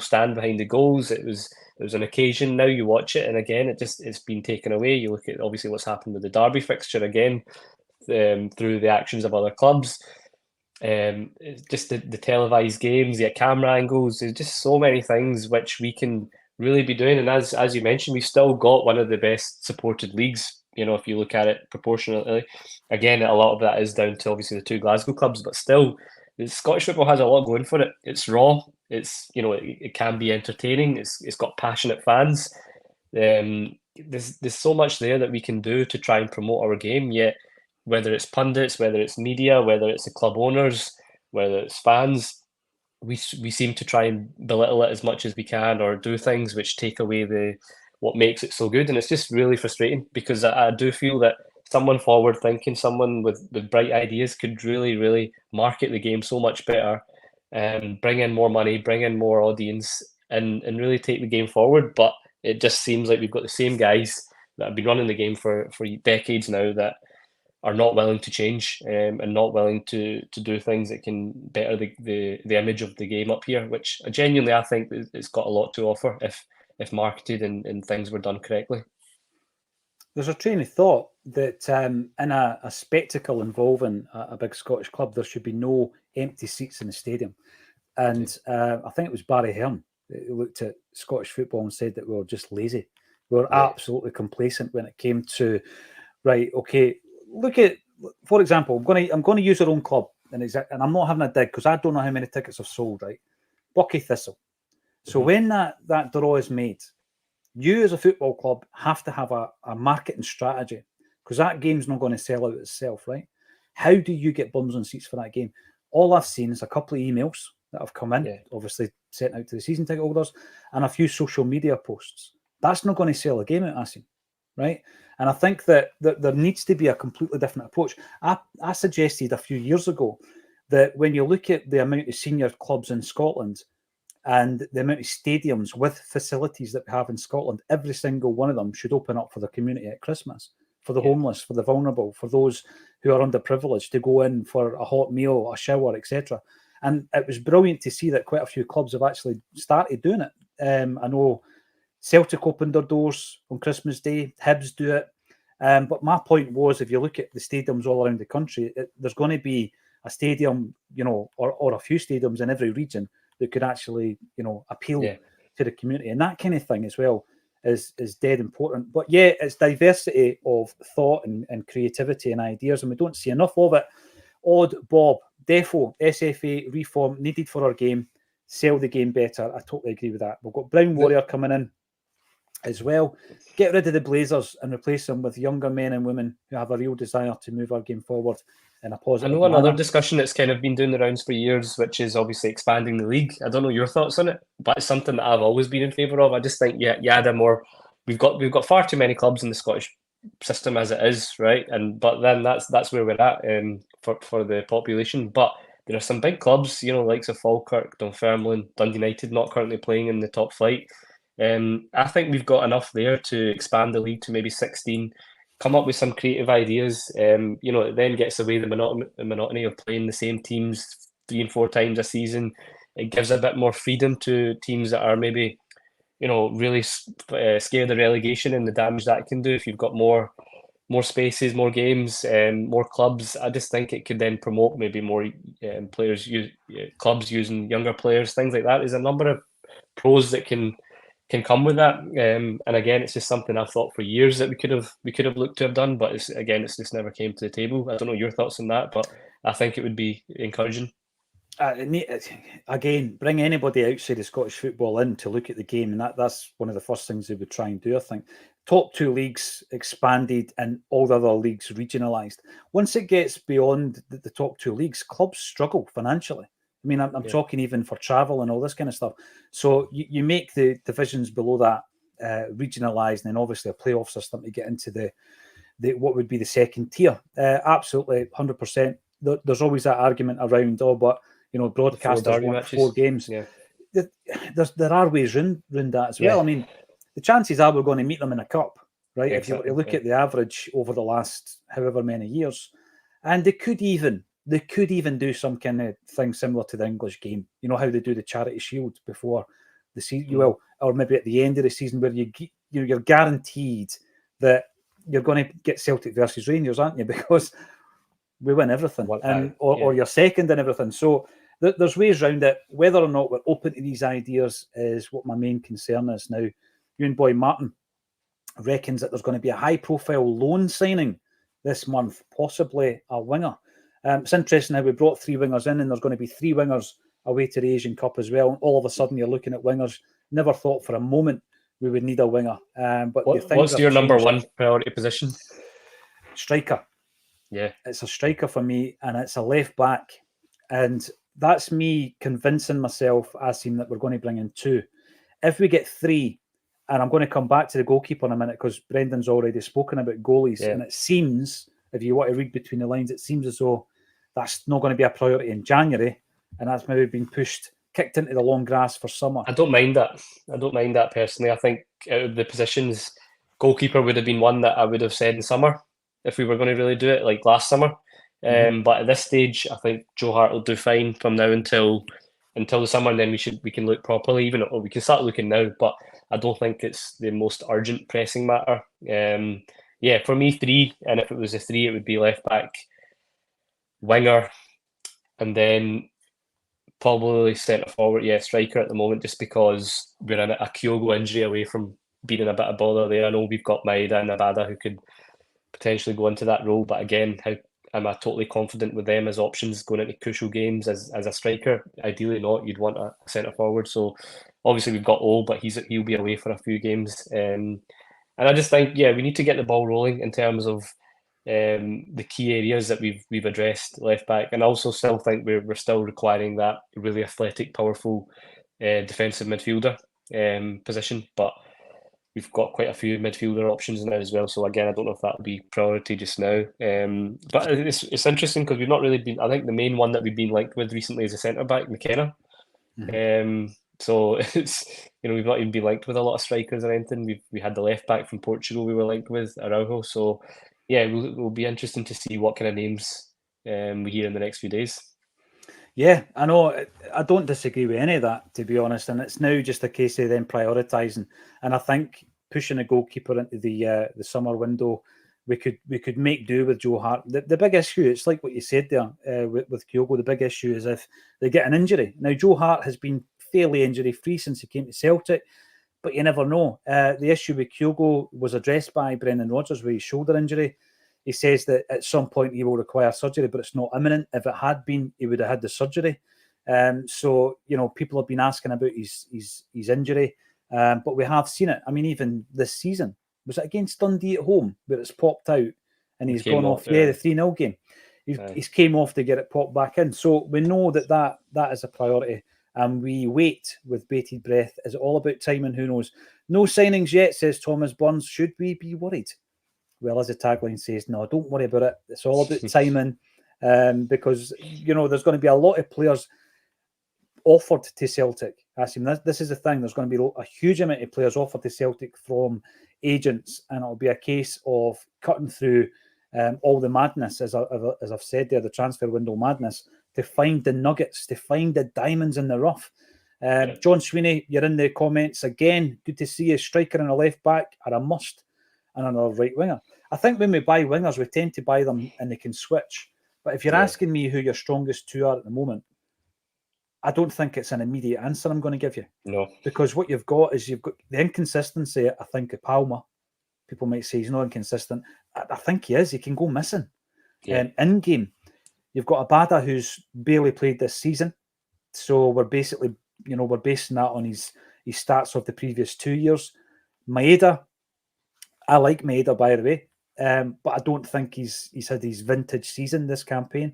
stand behind the goals. It was an occasion. Now you watch it, and again, it's been taken away. You look at obviously what's happened with the Derby fixture again, through the actions of other clubs. Just the televised games, the camera angles. There's just so many things which we can really be doing. And as you mentioned, we've still got one of the best supported leagues. You know, if you look at it proportionately, again, a lot of that is down to obviously the two Glasgow clubs, but still, the Scottish football has a lot going for it. It's raw. It's, you know, it can be entertaining. It's got passionate fans. There's so much there that we can do to try and promote our game. Yet, whether it's pundits, whether it's media, whether it's the club owners, whether it's fans, we seem to try and belittle it as much as we can, or do things which take away what makes it so good. And it's just really frustrating because I do feel that someone forward thinking, someone with bright ideas could really, really market the game so much better and bring in more money, bring in more audience, and really take the game forward. But it just seems like we've got the same guys that have been running the game for decades now that are not willing to change, and not willing to do things that can better the image of the game up here, which genuinely I think it's got a lot to offer if marketed and things were done correctly. There's a train of thought that in a spectacle involving a big Scottish club, there should be no empty seats in the stadium. And I think it was Barry Hearn who looked at Scottish football and said that we were just lazy. We were absolutely complacent when it came to, right, okay, look at, for example, I'm going to use our own club, and I'm not having a dig because I don't know how many tickets have sold, right? Bucky Thistle. So when that draw is made, you as a football club have to have a marketing strategy because that game's not going to sell out itself, right? How do you get bums on seats for that game? All I've seen is a couple of emails that have come in, obviously sent out to the season ticket holders, and a few social media posts. That's not going to sell a game out, Acsom, right? And I think that there needs to be a completely different approach. I suggested a few years ago that when you look at the amount of senior clubs in Scotland and the amount of stadiums with facilities that we have in Scotland, every single one of them should open up for the community at Christmas, for the homeless, for the vulnerable, for those who are underprivileged to go in for a hot meal, a shower, etc. And it was brilliant to see that quite a few clubs have actually started doing it. I know Celtic opened their doors on Christmas Day, Hibs do it. But my point was, if you look at the stadiums all around the country, there's going to be a stadium, or a few stadiums in every region that could actually, appeal to the community. And that kind of thing as well is dead important. But yeah, it's diversity of thought and creativity and ideas, and we don't see enough of it. Odd Bob, Defo, SFA reform needed for our game, sell the game better. I totally agree with that. We've got Brown Warrior coming in as well. Get rid of the Blazers and replace them with younger men and women who have a real desire to move our game forward in a positive manner. Another manner. Discussion that's kind of been doing the rounds for years, which is obviously expanding the league. I don't know your thoughts on it, but it's something that I've always been in favour of. I just think, you add a more. We've got far too many clubs in the Scottish system as it is, right? But then that's where we're at for the population. But there are some big clubs, likes of Falkirk, Dunfermline, Dundee United, not currently playing in the top flight. I think we've got enough there to expand the league to maybe 16, come up with some creative ideas. It then gets away the monotony of playing the same teams 3 and 4 times a season. It gives a bit more freedom to teams that are maybe, really scared of relegation and the damage that can do if you've got more spaces, more games, more clubs. I just think it could then promote maybe more players, clubs using younger players, things like that. There's a number of pros that can come with that. And again, it's just something I've thought for years that we could have looked to have done, but it's just never came to the table. I don't know your thoughts on that, but I think it would be encouraging. Again, bring anybody outside of Scottish football in to look at the game, and that's one of the first things they would try and do. I think top 2 leagues expanded and all the other leagues regionalised. Once it gets beyond the top 2 leagues, clubs struggle financially. I mean, I'm talking even for travel and all this kind of stuff. So you make the divisions below that regionalised, and then obviously a playoff system to get into the what would be the second tier. Absolutely, 100%. There's always that argument around, but broadcasters want 4 games. Yeah. There are ways around that as well. I mean, the chances are we're going to meet them in a cup, right? Yeah, if you were to look at the average over the last however many years, and they could even do some kind of thing similar to the English game. You know how they do the Charity Shield before the season, or maybe at the end of the season, where you're guaranteed that you're going to get Celtic versus Rangers, aren't you? Because we win everything, or you're second in everything. So there's ways around it. Whether or not we're open to these ideas is what my main concern is. Now, Ewan Boy Martin reckons that there's going to be a high-profile loan signing this month, possibly a winger. It's interesting how we brought 3 wingers in, and there's going to be 3 wingers away to the Asian Cup as well. And all of a sudden, you're looking at wingers. Never thought for a moment we would need a winger. But what's your number 1 priority position? Striker. Yeah, it's a striker for me, and it's a left back, and that's me convincing myself, Acsom, that we're going to bring in 2. If we get 3, and I'm going to come back to the goalkeeper in a minute because Brendan's already spoken about goalies, and it seems, if you want to read between the lines, it seems as though that's not going to be a priority in January, and that's maybe been kicked into the long grass for summer. I don't mind that personally. I think out of the positions, goalkeeper would have been one that I would have said in summer if we were going to really do it, like last summer. But at this stage, I think Joe Hart will do fine from now until the summer, and then we can look properly. Even we can start looking now, but I don't think it's the most urgent pressing matter. For me, 3, and if it was a 3, it would be left back, winger, and then Probably centre forward, yeah, striker at the moment, just because we're in a Kyogo injury away from being in a bit of bother there. I know we've got Maeda and Abada who could potentially go into that role, but again, how am I totally confident with them as options going into crucial games as a striker? Ideally not. You'd want a centre forward. So obviously we've got Ole, but he'll be away for a few games. And I just think, yeah, we need to get the ball rolling in terms of the key areas that we've addressed left back, and also still think we're still requiring that really athletic, powerful defensive midfielder position. But we've got quite a few midfielder options now as well. So again, I don't know if that will be priority just now. But it's interesting because we've not really been. I think the main one that we've been linked with recently is a centre back, McKenna. So it's we've not even been linked with a lot of strikers or anything. We had the left back from Portugal we were linked with, Araujo. So yeah, will be interesting to see what kind of names we hear in the next few days. Yeah, I know. I don't disagree with any of that, to be honest. And it's now just a case of them prioritising. And I think pushing a goalkeeper into the summer window, we could make do with Joe Hart. The big issue, it's like what you said there with Kyogo. The big issue is if they get an injury. Now Joe Hart has been fairly injury free since he came to Celtic, but you never know. The issue with Kyogo was addressed by Brendan Rodgers with his shoulder injury. He says that at some point he will require surgery, but it's not imminent. If it had been, he would have had the surgery. So people have been asking about his injury, but we have seen it. I mean, even this season, was it against Dundee at home where it's popped out and he's gone off? Yeah, the 3-0 game. He's came off to get it popped back in. So we know that is a priority, and we wait with bated breath. Is it all about timing? Who knows? No signings yet, says Thomas Burns. Should we be worried? Well, as the tagline says, no, don't worry about it. It's all about timing, because there's going to be a lot of players offered to Celtic. This is the thing. There's going to be a huge amount of players offered to Celtic from agents, and it'll be a case of cutting through all the madness, as I've said there, the transfer window madness, to find the nuggets, to find the diamonds in the rough. John Sweeney, you're in the comments again. Good to see you. Striker and a left back are a must, and another right winger. I think when we buy wingers, we tend to buy them and they can switch. But if you're asking me who your strongest two are at the moment, I don't think it's an immediate answer I'm going to give you. No. Because what you've got is you've got the inconsistency, I think, of Palmer. People might say he's not inconsistent. I think he is. He can go missing. In game, you've got Abada, who's barely played this season. So we're basically, we're basing that on his stats of the previous 2 years. Maeda, I like Maeda, by the way, but I don't think he's had his vintage season this campaign.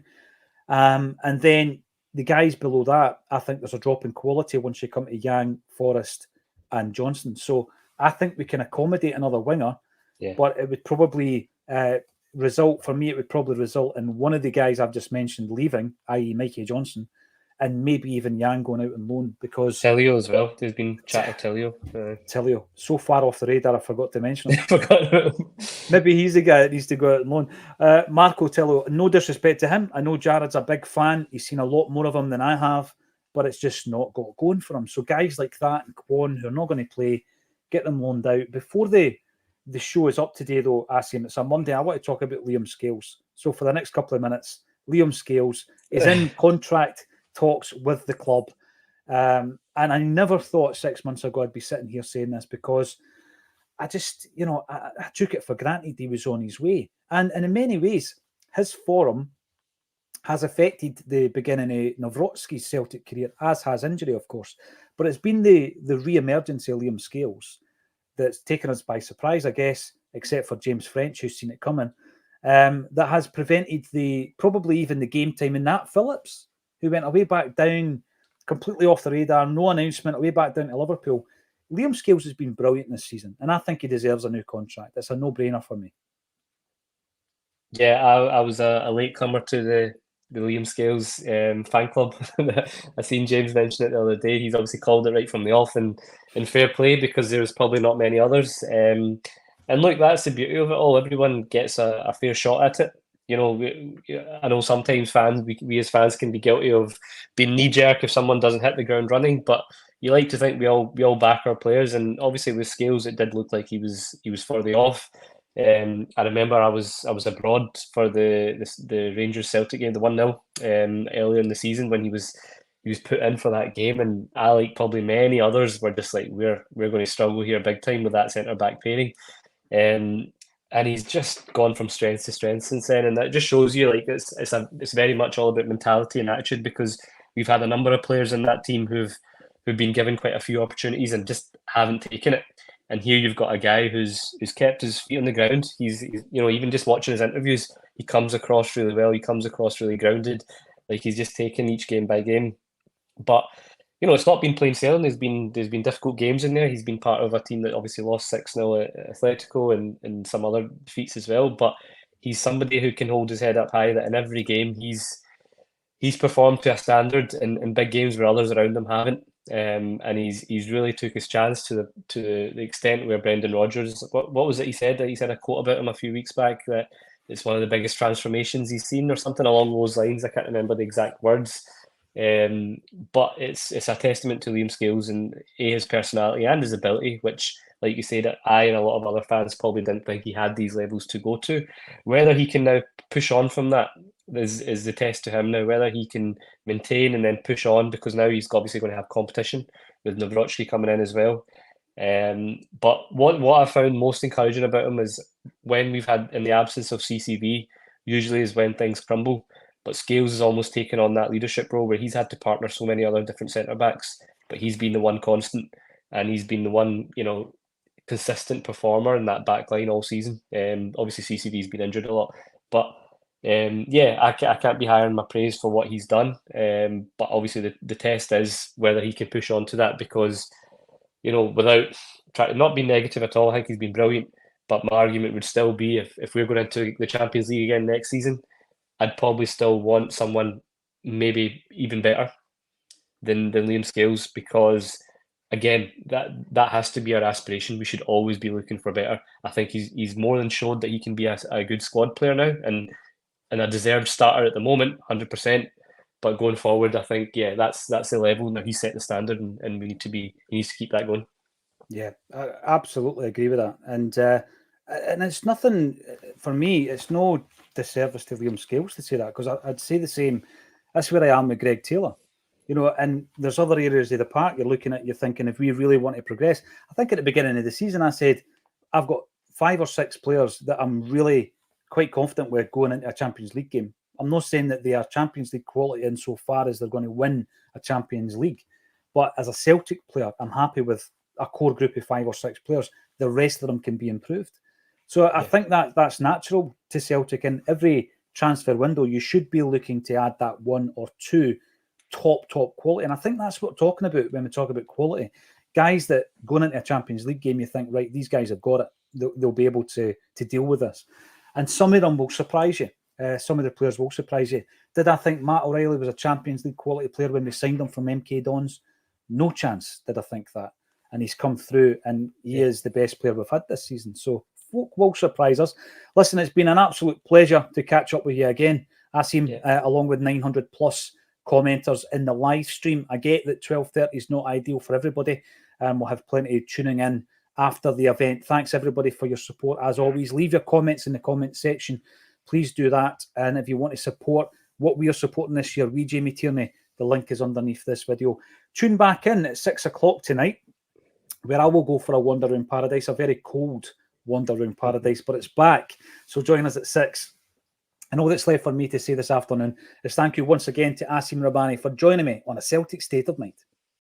And then the guys below that, I think there's a drop in quality once you come to Yang, Forrest, and Johnson. So I think we can accommodate another winger, but it would probably result in one of the guys I've just mentioned leaving, i.e. Mikey Johnson, and maybe even Yang going out on loan, because Telio as well. There's been chat of Telio. Telio, so far off the radar, I forgot to mention him. Maybe he's the guy that needs to go out on loan. Marco Telio, no disrespect to him. I know Jared's a big fan. He's seen a lot more of him than I have, but it's just not got going for him. So guys like that and Kwon, who are not going to play, get them loaned out. Before the show is up today, though, Acsom, it's a Monday, I want to talk about Liam Scales. So for the next couple of minutes, Liam Scales is in contract talks with the club. And I never thought 6 months ago I'd be sitting here saying this, because I just, I took it for granted he was on his way. And in many ways, his form has affected the beginning of Nawrocki's Celtic career, as has injury, of course. But it's been the re-emergence of Liam Scales that's taken us by surprise, I guess, except for James French, who's seen it coming, that has prevented probably even the game time in Nat Phillips, who went away back down, completely off the radar, no announcement, away back down to Liverpool. Liam Scales has been brilliant this season, and I think he deserves a new contract. It's a no-brainer for me. Yeah, I was a latecomer to the Liam Scales fan club. I seen James mention it the other day. He's obviously called it right from the off, and in fair play, because there's probably not many others. And look, that's the beauty of it all. Everyone gets a fair shot at it. I know sometimes we as fans can be guilty of being knee-jerk if someone doesn't hit the ground running, but you like to think we all back our players, and obviously with Scales, it did look like he was further off. I remember I was abroad for the Rangers Celtic game, the 1-0, earlier in the season, when he was was put in for that game, and I, like probably many others, were just like, we're going to struggle here big time with that centre back pairing. And he's just gone from strength to strength since then, and that just shows you like it's very much all about mentality and attitude, because we've had a number of players in that team who've been given quite a few opportunities and just haven't taken it. And here you've got a guy who's kept his feet on the ground. He's even just watching his interviews, he comes across really well. He comes across really grounded, like he's just taking each game by game. But it's not been plain sailing. There's been difficult games in there. He's been part of a team that obviously lost 6-0 at Atletico and some other defeats as well. But he's somebody who can hold his head up high, that in every game he's performed to a standard in big games where others around him haven't. And he's really took his chance to the extent where Brendan Rodgers, what was it he said? He said a quote about him a few weeks back, that it's one of the biggest transformations he's seen, or something along those lines. I can't remember the exact words. But it's a testament to Liam Scales and his personality and his ability, which, like you said, I and a lot of other fans probably didn't think he had these levels to go to. Whether he can now push on from that is the test to him now. Whether he can maintain and then push on, because now he's obviously going to have competition with Navrojki coming in as well. But what I found most encouraging about him is when we've had, in the absence of CCV, usually is when things crumble. But Scales has almost taken on that leadership role where he's had to partner so many other different centre-backs, but he's been the one constant, and he's been the one, consistent performer in that back line all season. Obviously CCV's been injured a lot, but I can't be higher in my praise for what he's done. But obviously the test is whether he can push on to that, because, without trying to not be negative at all, I think he's been brilliant. But my argument would still be, if we're going into the Champions League again next season, I'd probably still want someone maybe even better than Liam Scales, because again, that has to be our aspiration. We should always be looking for better. I think he's more than showed that he can be a good squad player now, and a deserved starter at the moment, 100%. But going forward, I think that's the level now. He's set the standard, and he needs to keep that going. Yeah, I absolutely agree with that, and it's nothing for me. It's no disservice to Liam Scales to say that, because I'd say the same. That's where I am with Greg Taylor, and there's other areas of the park you're looking at, you're thinking, if we really want to progress. I think at the beginning of the season I said I've got 5 or 6 players that I'm really quite confident with going into a Champions League game. I'm not saying that they are Champions League quality insofar as they're going to win a Champions League, but as a Celtic player, I'm happy with a core group of 5 or 6 players. The rest of them can be improved. So I think that's natural to Celtic. In every transfer window, you should be looking to add that 1 or 2 top quality. And I think that's what we're talking about when we talk about quality. Guys that going into a Champions League game, you think, right, these guys have got it. They'll be able to deal with this. And some of them will surprise you. Some of the players will surprise you. Did I think Matt O'Reilly was a Champions League quality player when we signed him from MK Dons? No chance did I think that. And he's come through, and he is the best player we've had this season. So folk will surprise us. Listen, it's been an absolute pleasure to catch up with you again, Acsom, along with 900 plus commenters in the live stream. I get that 12:30 is not ideal for everybody. We'll have plenty tuning in after the event. Thanks everybody for your support. As always, leave your comments in the comment section. Please do that. And if you want to support what we are supporting this year, we Jamie Tierney, the link is underneath this video. Tune back in at 6 o'clock tonight, where I will go for a wander around paradise, a very cold wander around paradise, but it's back. So join us at 6. And all that's left for me to say this afternoon is thank you once again to Acsom Rabbani for joining me on A Celtic State of Mind.